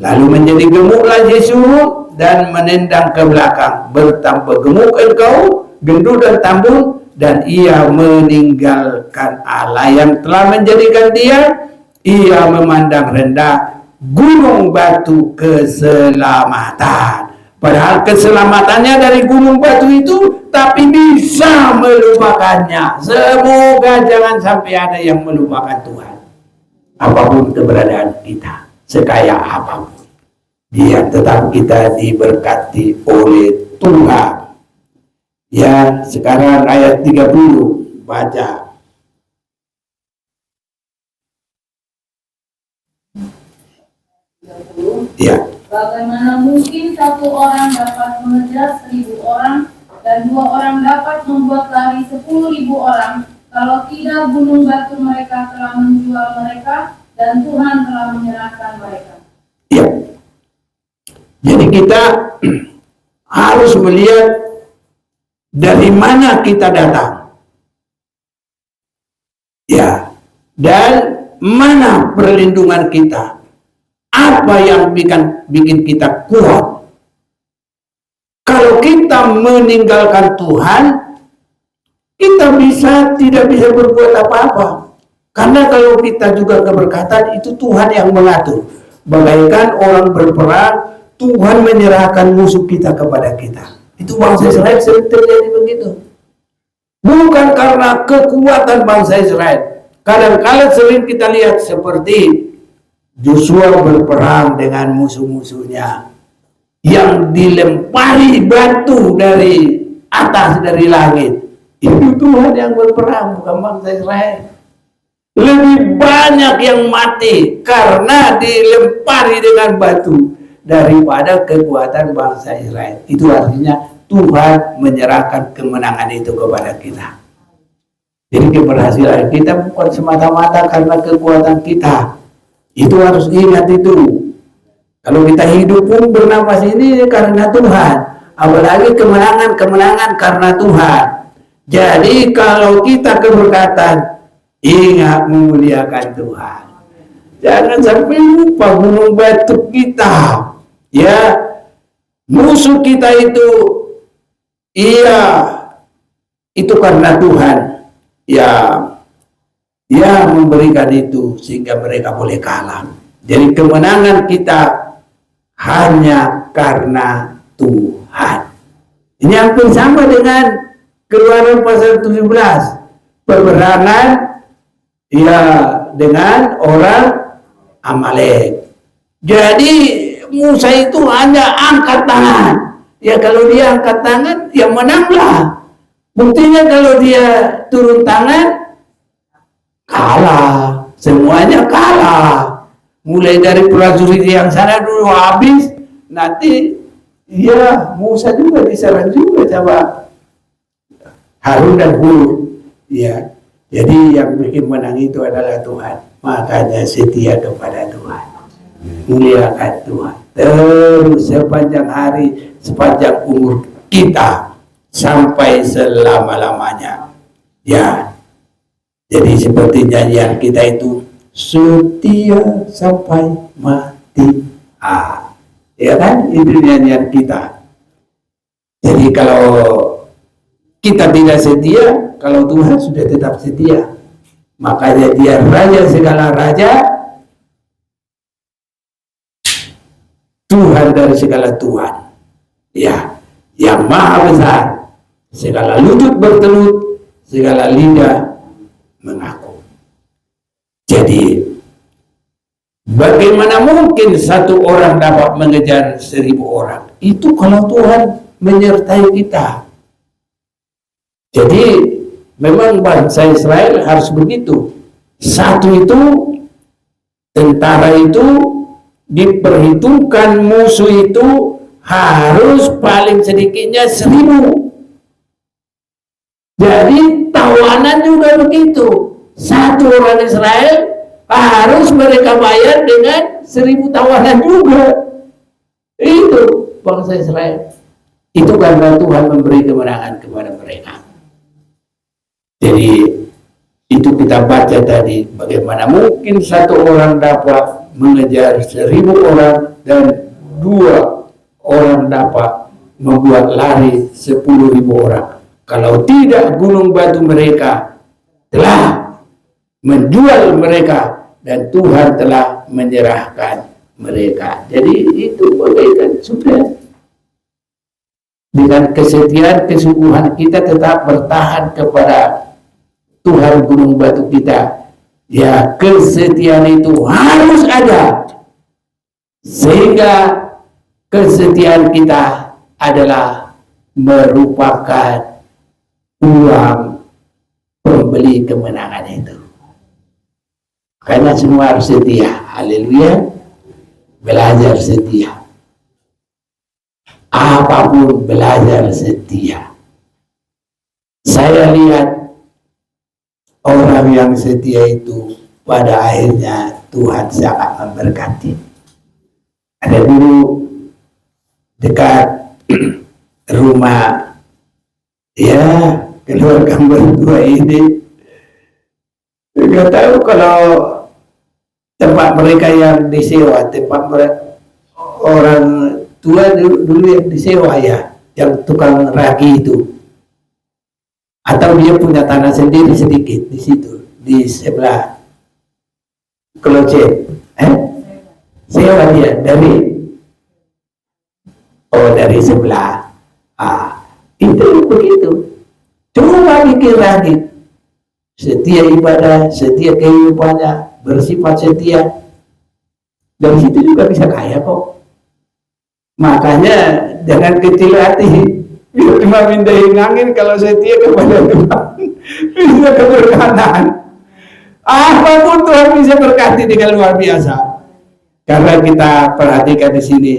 lalu menjadi gemuklah Yesus dan menendang ke belakang. Bertambah gemuk engkau, gendut dan tambun, dan ia meninggalkan Allah yang telah menjadikan dia. Ia memandang rendah gunung batu keselamatan. Padahal keselamatannya dari gunung batu itu, tapi bisa melupakannya. Semoga jangan sampai ada yang melupakan Tuhan. Apapun keberadaan kita, sekaya apapun, biar tetap kita diberkati oleh Tuhan. Ya, sekarang ayat 30, baca. Ya. Bagaimana mungkin satu orang dapat mengejar 1.000 orang dan 2 orang dapat membuat lari 10.000 orang kalau tidak gunung batu mereka telah menjual mereka dan Tuhan telah menyerahkan mereka. Ya. Jadi kita harus melihat dari mana kita datang. Ya. Dan mana perlindungan kita. Apa yang bikin kita kuat? Kalau kita meninggalkan Tuhan, kita tidak bisa berbuat apa-apa. Karena kalau kita juga keberkatan, itu Tuhan yang mengatur. Bagaikan orang berperang, Tuhan menyerahkan musuh kita kepada kita. Itu bangsa Israel sering terjadi begitu. Bukan karena kekuatan bangsa Israel. Kadang-kadang sering kita lihat seperti Joshua berperang dengan musuh-musuhnya yang dilempari batu dari atas, dari langit. Itu Tuhan yang berperang, bukan bangsa Israel. Lebih banyak yang mati karena dilempari dengan batu daripada kekuatan bangsa Israel. Itu artinya Tuhan menyerahkan kemenangan itu kepada kita. Jadi keberhasilan kita bukan semata-mata karena kekuatan kita. Itu harus ingat itu. Kalau kita hidup pun bernapas ini karena Tuhan. Apalagi kemenangan karena Tuhan. Jadi kalau kita keberkatan, ingat memuliakan Tuhan. Jangan sampai lupa gunung batu kita. Ya, musuh kita itu, itu karena Tuhan. Ya memberikan itu sehingga mereka boleh kalah. Jadi kemenangan kita hanya karena Tuhan. Ini hampir sama dengan Keluaran pasal 17. Peperangan dengan orang Amalek. Jadi Musa itu hanya angkat tangan. Ya kalau dia angkat tangan, ya menanglah. Buktinya kalau dia turun tangan, kalah, semuanya kalah. Mulai dari prajurit yang sana dulu habis, nanti ya Musa juga diserang juga sama Harun dan Hur. Ya, jadi yang bikin menang itu adalah Tuhan. Makanya setia kepada Tuhan, muliakan Tuhan terus sepanjang hari, sepanjang umur kita sampai selama-lamanya. Ya. Jadi seperti nyanyian kita itu, setia sampai mati. Ya kan? Itu nyanyian kita. Jadi kalau kita tidak setia, kalau Tuhan sudah tetap setia. Makanya dia raja segala raja, Tuhan dari segala Tuhan. Ya, yang maha besar. Segala lutut bertelut, segala lidah mengaku. Jadi bagaimana mungkin satu orang dapat mengejar 1.000 orang? Itu kalau Tuhan menyertai kita. Jadi memang bangsa Israel harus begitu. Satu itu, tentara itu diperhitungkan, musuh itu harus paling sedikitnya 1.000. Jadi tawanan juga begitu. Satu orang Israel harus mereka bayar dengan 1.000 tawanan juga. Itu bangsa Israel. Itu karena Tuhan memberi kemenangan kepada mereka. Jadi itu kita baca tadi, bagaimana mungkin satu orang dapat mengejar 1.000 orang dan 2 orang dapat membuat lari 10.000 orang Kalau tidak, gunung batu mereka telah menjual mereka dan Tuhan telah menyerahkan mereka. Jadi itu bagaikan sudah dengan kesetiaan, kesungguhan kita tetap bertahan kepada Tuhan gunung batu kita. Ya, kesetiaan itu harus ada sehingga kesetiaan kita adalah merupakan uang pembeli kemenangan itu. Karena semua harus setia. Haleluya. Belajar setia. Apapun belajar setia. Saya lihat orang yang setia itu pada akhirnya Tuhan sangat memberkati. Ada dulu dekat rumah ya keluarga berdua ini, nggak tahu kalau tempat mereka yang disewa, tempat mereka, orang tua dulu yang disewa ya, yang tukang ragi itu, atau dia punya tanah sendiri sedikit di situ di sebelah Kelocet, sewa dia dari sebelah. Itu begitu. Cuma bikin lagi setia ibadah, setia kehidupannya, bersifat setia. Dari situ juga bisa kaya kok. Makanya jangan kecil hati. Cuma mindahin angin kalau setia kepada Tuhan. Bisa keberkahan. Apapun Tuhan bisa berkati dengan luar biasa. Karena kita perhatikan di sini,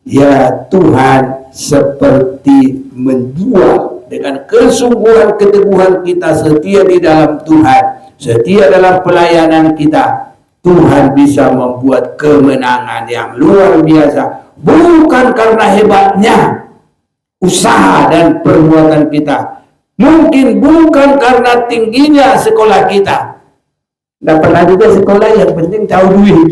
ya Tuhan seperti menjual dengan kesungguhan keteguhan kita setia di dalam Tuhan, setia dalam pelayanan kita. Tuhan bisa membuat kemenangan yang luar biasa, bukan karena hebatnya usaha dan perbuatan kita, mungkin bukan karena tingginya sekolah kita. Nggak pernah juga sekolah, yang penting tahu duit.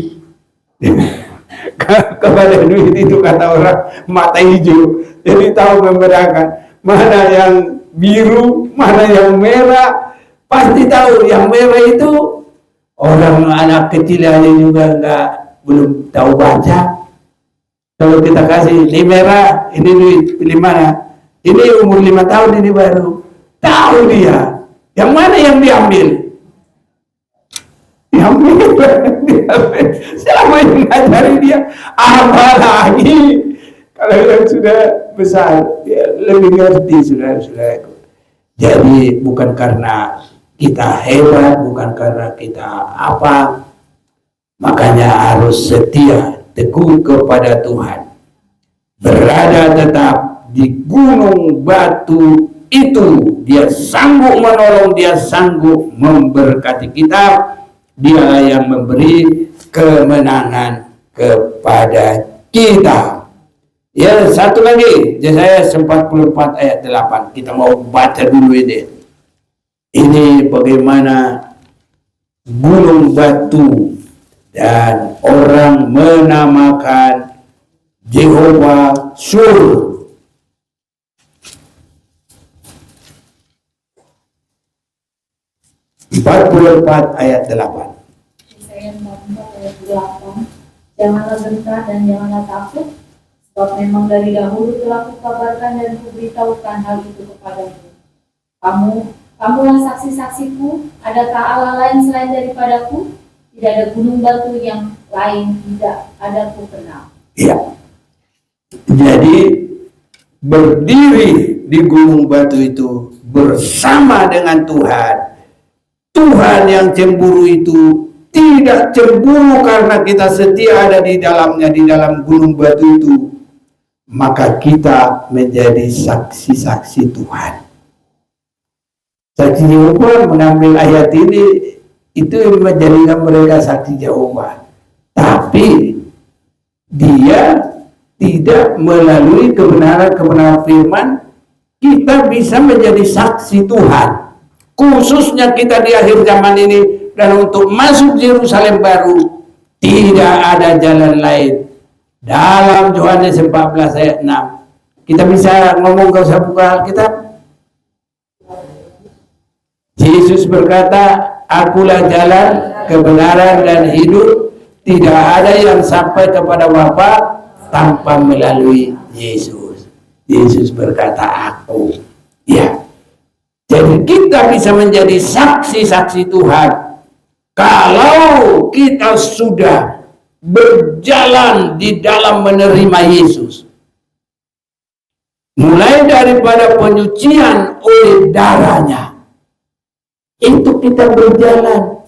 Kepada duit itu kata orang mata hijau, jadi tahu membedakan mana yang biru, mana yang merah. Pasti tahu yang merah itu orang anak kecil aja juga belum tahu baca. Kalau kita kasih ini merah, ini duit, pilih mana? Ini umur 5 tahun ini baru tahu dia yang mana yang diambil. Siapa yang ngajari dia? Apalagi kalau yang sudah besar, dia lebih ngerti, saudara-saudara. Jadi bukan karena kita hebat, bukan karena kita apa, makanya harus setia teguh kepada Tuhan, berada tetap di gunung batu itu. Dia sanggup menolong, dia sanggup memberkati kita. Dialah yang memberi kemenangan kepada kita. Ya, satu lagi, Yesaya 44 ayat 8. Kita mau baca dulu ini. Ini bagaimana gunung batu dan orang menamakan Jehovah Sur. Yesaya 44 ayat 8. Janganlah gentar dan janganlah takut, sebab memang dari dahulu telah kukabarkan dan kuberitahukan hal itu kepadamu. Kamulah saksi-saksiku. Adakah Allah lain selain daripadaku? Tidak ada gunung batu yang lain tidak ada ku kenal. Ya. Jadi berdiri di gunung batu itu bersama dengan Tuhan. Tuhan yang cemburu itu tidak cemburu karena kita setia ada di dalamnya, di dalam gunung batu itu. Maka kita menjadi saksi-saksi Tuhan. Saksi Yehova mengambil ayat ini, itu menjadikan mereka saksi Yehova. Tapi dia tidak melalui kebenaran-kebenaran firman, kita bisa menjadi saksi Tuhan. Khususnya kita di akhir zaman ini, dan untuk masuk Yerusalem baru tidak ada jalan lain. Dalam Yohanes 14 ayat 6 kita bisa ngomong, gak usah buka Alkitab, Yesus berkata, akulah jalan, kebenaran, dan hidup. Tidak ada yang sampai kepada Bapa tanpa melalui Yesus. Yesus berkata, aku. Ya. Jadi kita bisa menjadi saksi-saksi Tuhan kalau kita sudah berjalan di dalam menerima Yesus. Mulai daripada penyucian oleh darahnya. Itu kita berjalan.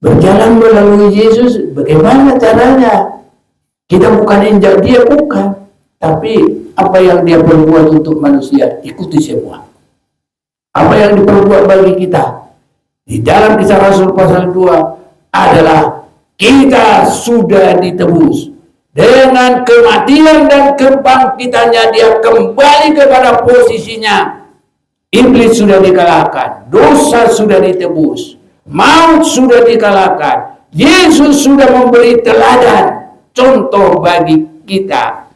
Berjalan melalui Yesus, bagaimana caranya? Kita bukan injak dia, bukan. Tapi apa yang dia perbuat untuk manusia, ikuti semua. Apa yang diperbuat bagi kita. Di dalam Kisah Rasul pasal 2 adalah kita sudah ditebus. Dengan kematian dan kebangkitannya dia kembali kepada posisinya. Iblis sudah dikalahkan, dosa sudah ditebus, maut sudah dikalahkan. Yesus sudah memberi teladan, contoh bagi kita.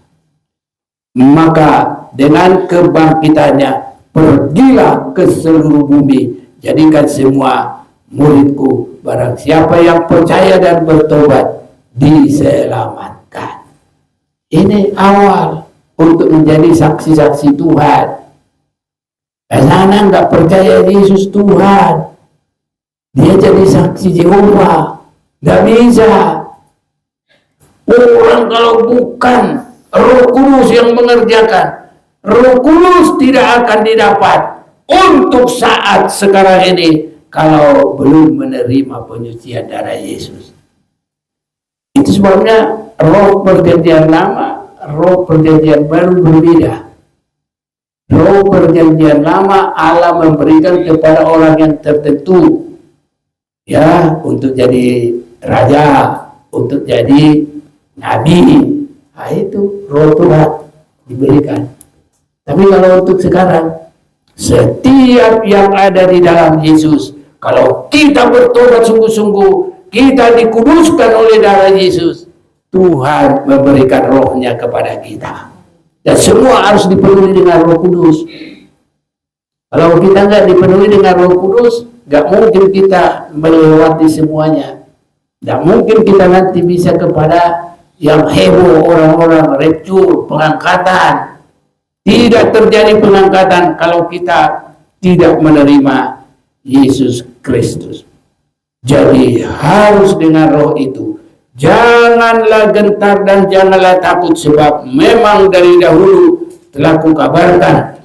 Maka dengan kebangkitannya, pergilah ke seluruh bumi, jadikan semua muridku. Barang siapa yang percaya dan bertobat, diselamatkan. Ini awal untuk menjadi saksi-saksi Tuhan. Karena nggak percaya Yesus Tuhan, dia jadi saksi Yehova. Nggak bisa. Orang kalau bukan Roh Kudus yang mengerjakan, Roh Kudus tidak akan didapat untuk saat sekarang ini kalau belum menerima penyucian darah Yesus. Itu sebabnya Roh Perjanjian Lama, Roh Perjanjian Baru berbeda. Roh Perjanjian Lama Allah memberikan kepada orang yang tertentu, ya, untuk jadi raja, untuk jadi nabi. Nah, itu Roh Tuhan diberikan. Tapi kalau untuk sekarang, setiap yang ada di dalam Yesus, kalau kita bertobat sungguh-sungguh, kita dikuduskan oleh darah Yesus, Tuhan memberikan rohnya kepada kita. Dan semua harus dipenuhi dengan Roh Kudus. Kalau kita nggak dipenuhi dengan Roh Kudus, nggak mungkin kita melewati semuanya. Nggak mungkin kita nanti bisa kepada yang heboh, orang-orang rapture, pengangkatan. Tidak terjadi pengangkatan kalau kita tidak menerima Yesus Kristus. Jadi harus dengan roh itu. Janganlah gentar dan janganlah takut, sebab memang dari dahulu telah kukabarkan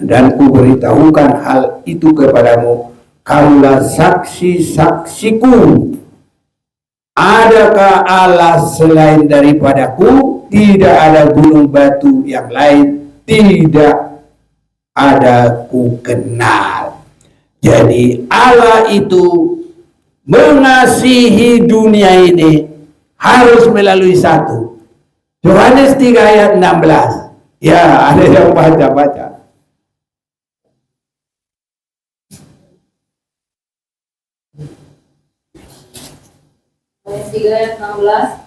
dan kuberitahukan hal itu kepadamu. Kamulah saksi-saksiku. Adakah Allah selain daripadaku? Tidak ada gunung batu yang lain, tidak ada ku kenal. Jadi Allah itu mengasihi dunia ini harus melalui satu. Yohanes 3 ayat 16. Ya, ada yang baca-baca. Yohanes 3 ayat 16.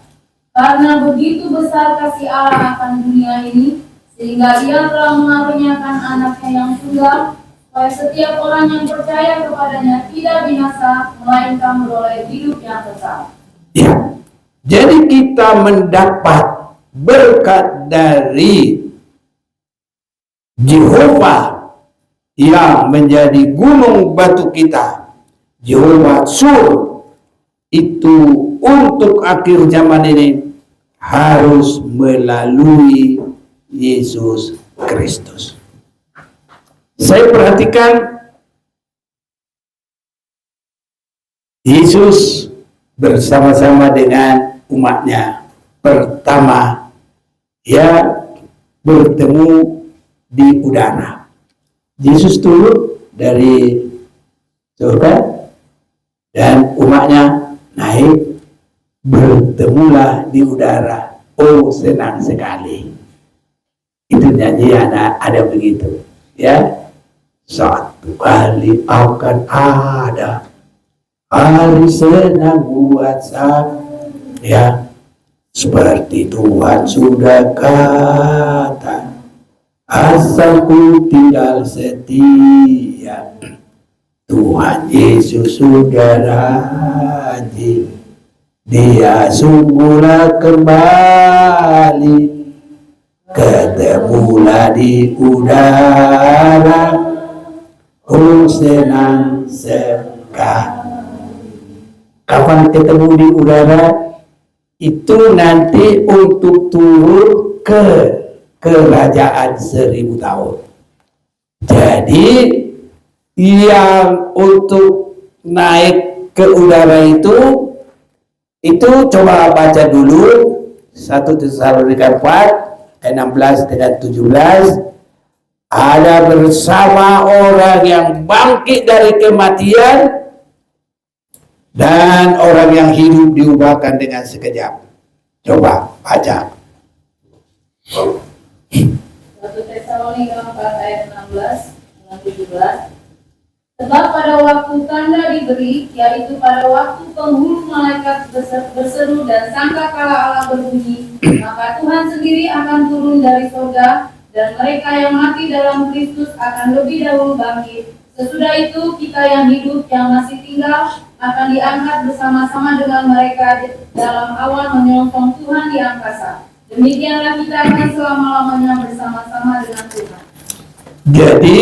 Karena begitu besar kasih Allah akan dunia ini, sehingga Ia telah mengaruniakan anaknya yang tunggal, supaya setiap orang yang percaya kepadanya tidak binasa, melainkan beroleh hidup yang kekal. Ya, jadi kita mendapat berkat dari Jehovah yang menjadi gunung batu kita, Jehovah Sur. Itu untuk akhir zaman ini harus melalui Yesus Kristus. Saya perhatikan Yesus bersama-sama dengan umatnya. Pertama, ya, bertemu di udara. Yesus turun dari surga dan umatnya naik, bertemulah di udara. Oh, senang sekali. Itu nyanyian ada begitu, ya. Satu kali akan ada hari senang buat saya, ya, seperti Tuhan sudah kata, asal ku tinggal setia. Tuhan Yesus sudah janji, Dia sungguhlah kembali, ketemulah di udara, senang sekali. Kapan ketemu di udara? Itu nanti untuk turun ke kerajaan 1000 tahun. Jadi yang untuk naik ke udara itu coba baca dulu 1 Tesalonika 4 ayat 16 dengan 17. Ada bersama orang yang bangkit dari kematian dan orang yang hidup diubahkan dengan sekejap. Coba baca. 1 Tesalonika 4 ayat 16 dan 17. Sebab pada waktu tanda diberi, yaitu pada waktu penghulu malaikat berseru dan sangkakala Allah berbunyi, maka Tuhan sendiri akan turun dari surga, dan mereka yang mati dalam Kristus akan lebih dahulu bangkit. Sesudah itu kita yang hidup yang masih tinggal akan diangkat bersama-sama dengan mereka dalam awan menyongsong Tuhan di angkasa. Demikianlah kita akan selama-lamanya bersama-sama dengan Tuhan. Jadi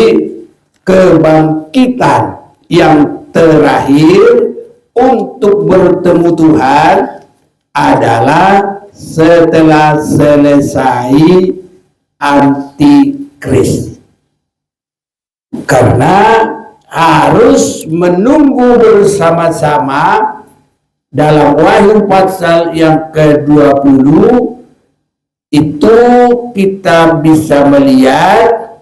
kebangkitan yang terakhir untuk bertemu Tuhan adalah setelah selesai Antikris. Karena harus menunggu bersama-sama dalam Wahyu pasal yang ke-20 itu kita bisa melihat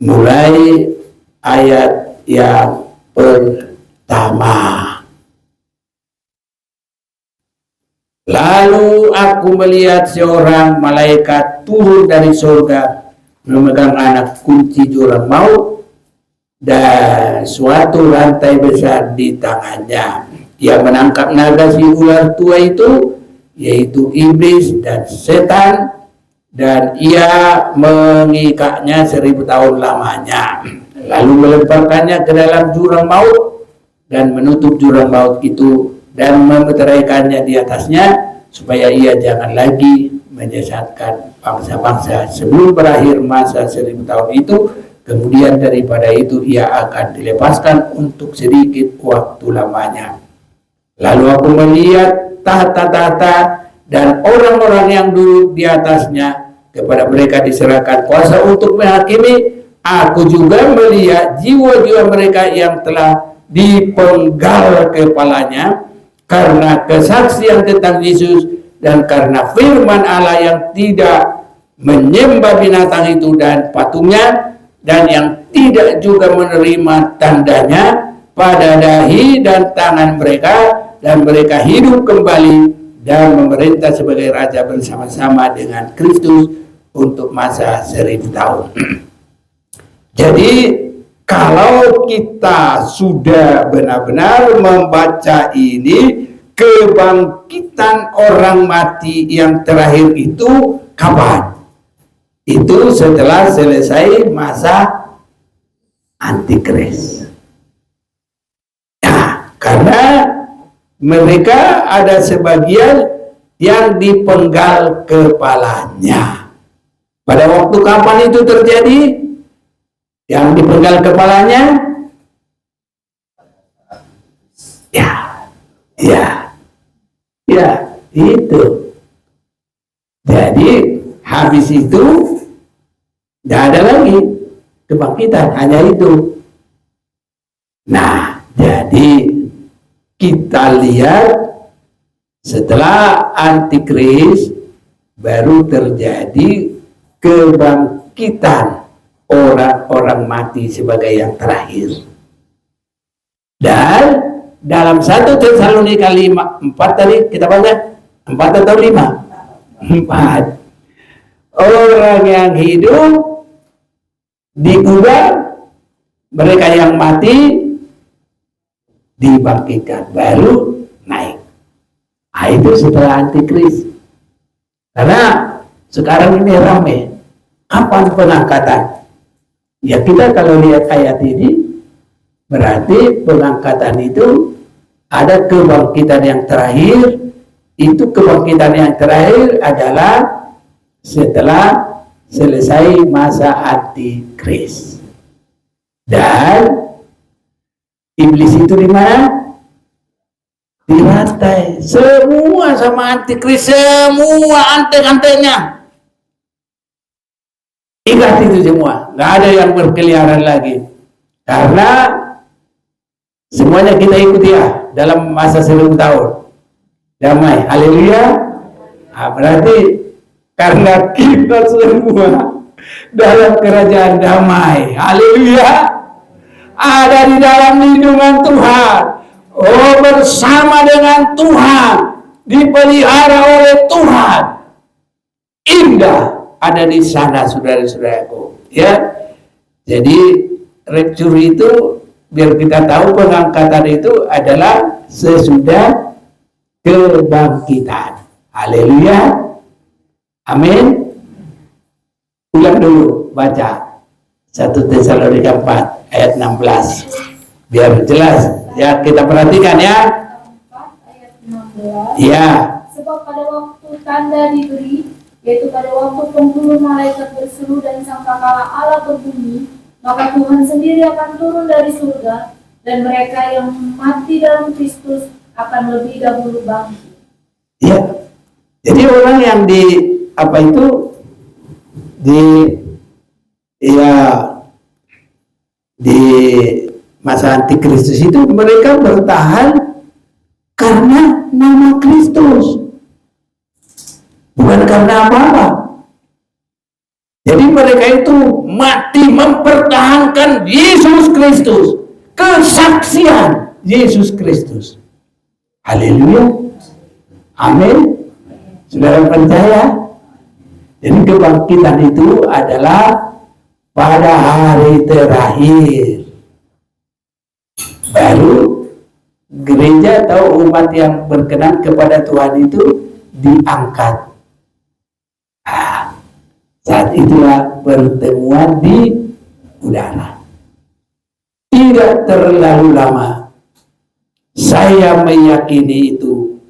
mulai ayat yang pertama. Lalu aku melihat seorang malaikat turun dari surga, memegang anak kunci jurang maut dan suatu rantai besar di tangannya. Ia menangkap naga si ular tua itu, yaitu iblis dan setan, dan ia mengikatnya 1000 tahun lamanya, lalu melemparkannya ke dalam jurang maut dan menutup jurang maut itu dan memeteraikannya di atasnya, supaya ia jangan lagi menyesatkan bangsa-bangsa sebelum berakhir masa 1000 tahun itu. Kemudian daripada itu ia akan dilepaskan untuk sedikit waktu lamanya. Lalu aku melihat tahta-tahta dan orang-orang yang duduk di atasnya, kepada mereka diserahkan kuasa untuk menghakimi. Aku juga melihat jiwa-jiwa mereka yang telah dipenggal kepalanya karena kesaksian tentang Yesus dan karena firman Allah, yang tidak menyembah binatang itu dan patungnya, dan yang tidak juga menerima tandanya pada dahi dan tangan mereka, dan mereka hidup kembali dan memerintah sebagai raja bersama-sama dengan Kristus untuk masa 1000 tahun. Jadi kalau kita sudah benar-benar membaca ini, kebangkitan orang mati yang terakhir itu kapan? Itu setelah selesai masa Antikris. Nah, karena mereka ada sebagian yang dipenggal kepalanya. Pada waktu kapan itu terjadi? Yang dipenggal kepalanya? Ya, itu. Jadi habis itu tidak ada lagi kebangkitan, hanya itu. Nah, jadi kita lihat setelah Antikris baru terjadi kebangkitan orang-orang mati sebagai yang terakhir. Dan dalam 1 Tesalonika 4 tadi kita baca 4 atau 5? 4. Orang yang hidup diubah, mereka yang mati dibangkitkan, baru naik. Nah, itu setelah Antikris. Karena sekarang ini ramai. Kapan pengangkatan? Ya, kita kalau lihat ayat ini Berarti pengangkatan itu ada kebangkitan yang terakhir. Itu kebangkitan yang terakhir adalah setelah selesai masa antikris. Dan iblis itu di mana? Di rantai. Semua sama antikris, semua antek-anteknya. Ingat itu semua, nggak ada yang berkeliaran lagi. Karena semuanya kita ikuti ya dalam masa 1000 tahun. Damai, haleluya. Nah, berarti karena kita semua dalam kerajaan damai, haleluya, ada di dalam lindungan Tuhan, oh bersama dengan Tuhan, dipelihara oleh Tuhan, indah ada di sana, saudara-saudaraku. Ya, jadi rapture itu biar kita tahu pengangkatan itu adalah sesudah kebangkitan. Haleluya. Amin. Ulang dulu baca 1 Tesalonika 4 ayat 16 biar jelas ya, kita perhatikan ya. 4 ayat 16. Ya. Sebab pada waktu tanda diberi, yaitu pada waktu penghulu malaikat berseru dan sangkakala Allah berbunyi, maka Tuhan sendiri akan turun dari surga, dan mereka yang mati dalam Kristus akan lebih dahulu bangkit. Ya. Jadi orang yang di apa itu di masa antikristus itu mereka bertahan karena nama Kristus, bukan karena apa-apa. Jadi mereka itu mati mempertahankan Yesus Kristus, kesaksian Yesus Kristus. Haleluya. Amin. Saudara percaya? Jadi kebangkitan itu adalah pada hari terakhir. Baru gereja atau umat yang berkenan kepada Tuhan itu diangkat. Saat itulah pertemuan di udara. Tidak terlalu lama. Saya meyakini itu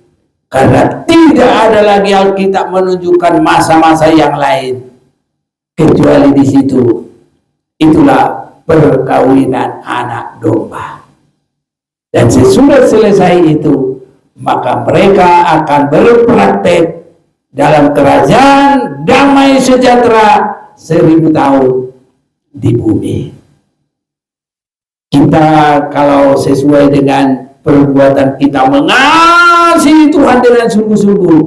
karena tidak ada lagi Alkitab menunjukkan masa-masa yang lain kecuali di situ. Itulah perkawinan anak domba. Dan sesudah selesai itu, maka mereka akan berpraktek dalam kerajaan damai sejahtera 1000 tahun di bumi. Kita kalau sesuai dengan perbuatan kita mengasihi Tuhan dengan sungguh-sungguh,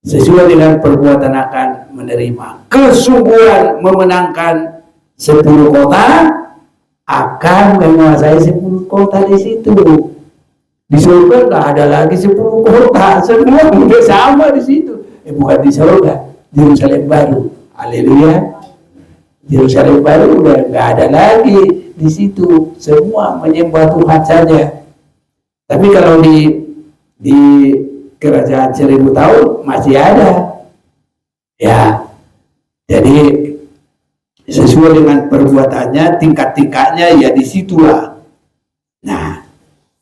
sesuai dengan perbuatan akan menerima. Kesungguhan memenangkan 10 kota akan menguasai 10 kota di situ. Di surga nggak ada lagi 10 kota, semua udah sama di situ. Bukan di surga, Yerusalem baru. Haleluya. Yerusalem baru udah nggak ada lagi di situ, semua menyembah Tuhan saja. Tapi kalau di kerajaan 1000 tahun masih ada. Ya. Jadi sesuai dengan perbuatannya, tingkat-tingkatnya ya disitulah. Nah,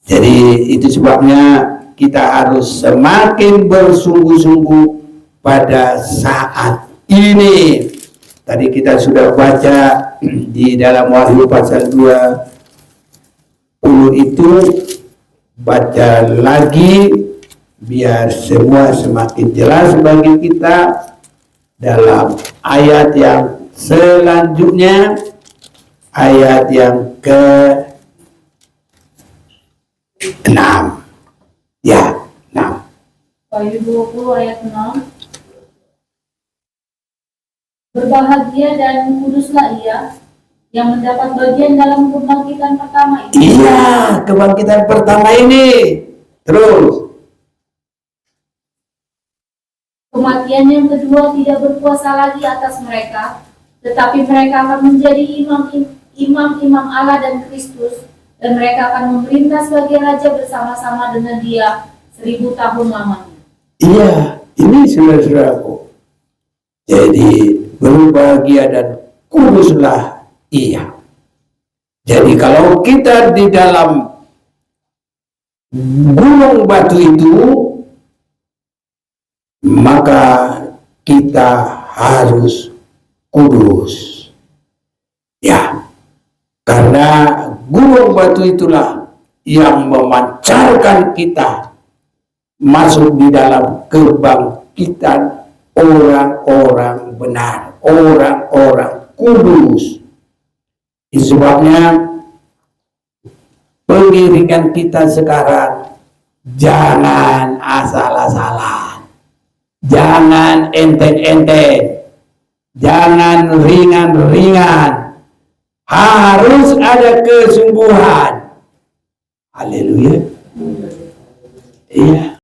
jadi itu sebabnya kita harus semakin bersungguh-sungguh pada saat ini. Tadi kita sudah baca di dalam Wahyu pasal 20 itu, baca lagi biar semua semakin jelas bagi kita dalam ayat yang selanjutnya, ayat yang ke-6. Ya, 6. Wahyu 20 ayat 6. Berbahagia dan kuduslah ia yang mendapat bagian dalam kebangkitan pertama ini. Iya, kebangkitan pertama ini. Terus. Kematian yang kedua tidak berkuasa lagi atas mereka, tetapi mereka akan menjadi imam-imam Allah dan Kristus, dan mereka akan memerintah sebagai raja bersama-sama dengan Dia 1000 tahun lamanya. Iya, ini saudara-saudaraku. Jadi berbahagia dan kuduslah ia. Jadi kalau kita di dalam gunung batu itu, maka kita harus kudus. Ya, karena gunung batu itulah yang memancarkan kita masuk di dalam kebangkitan orang-orang benar, orang-orang kudus. Sebabnya pengiringan kita sekarang jangan asal-asalan, jangan enteng-enteng, jangan ringan-ringan, harus ada kesungguhan. Haleluya. Iya.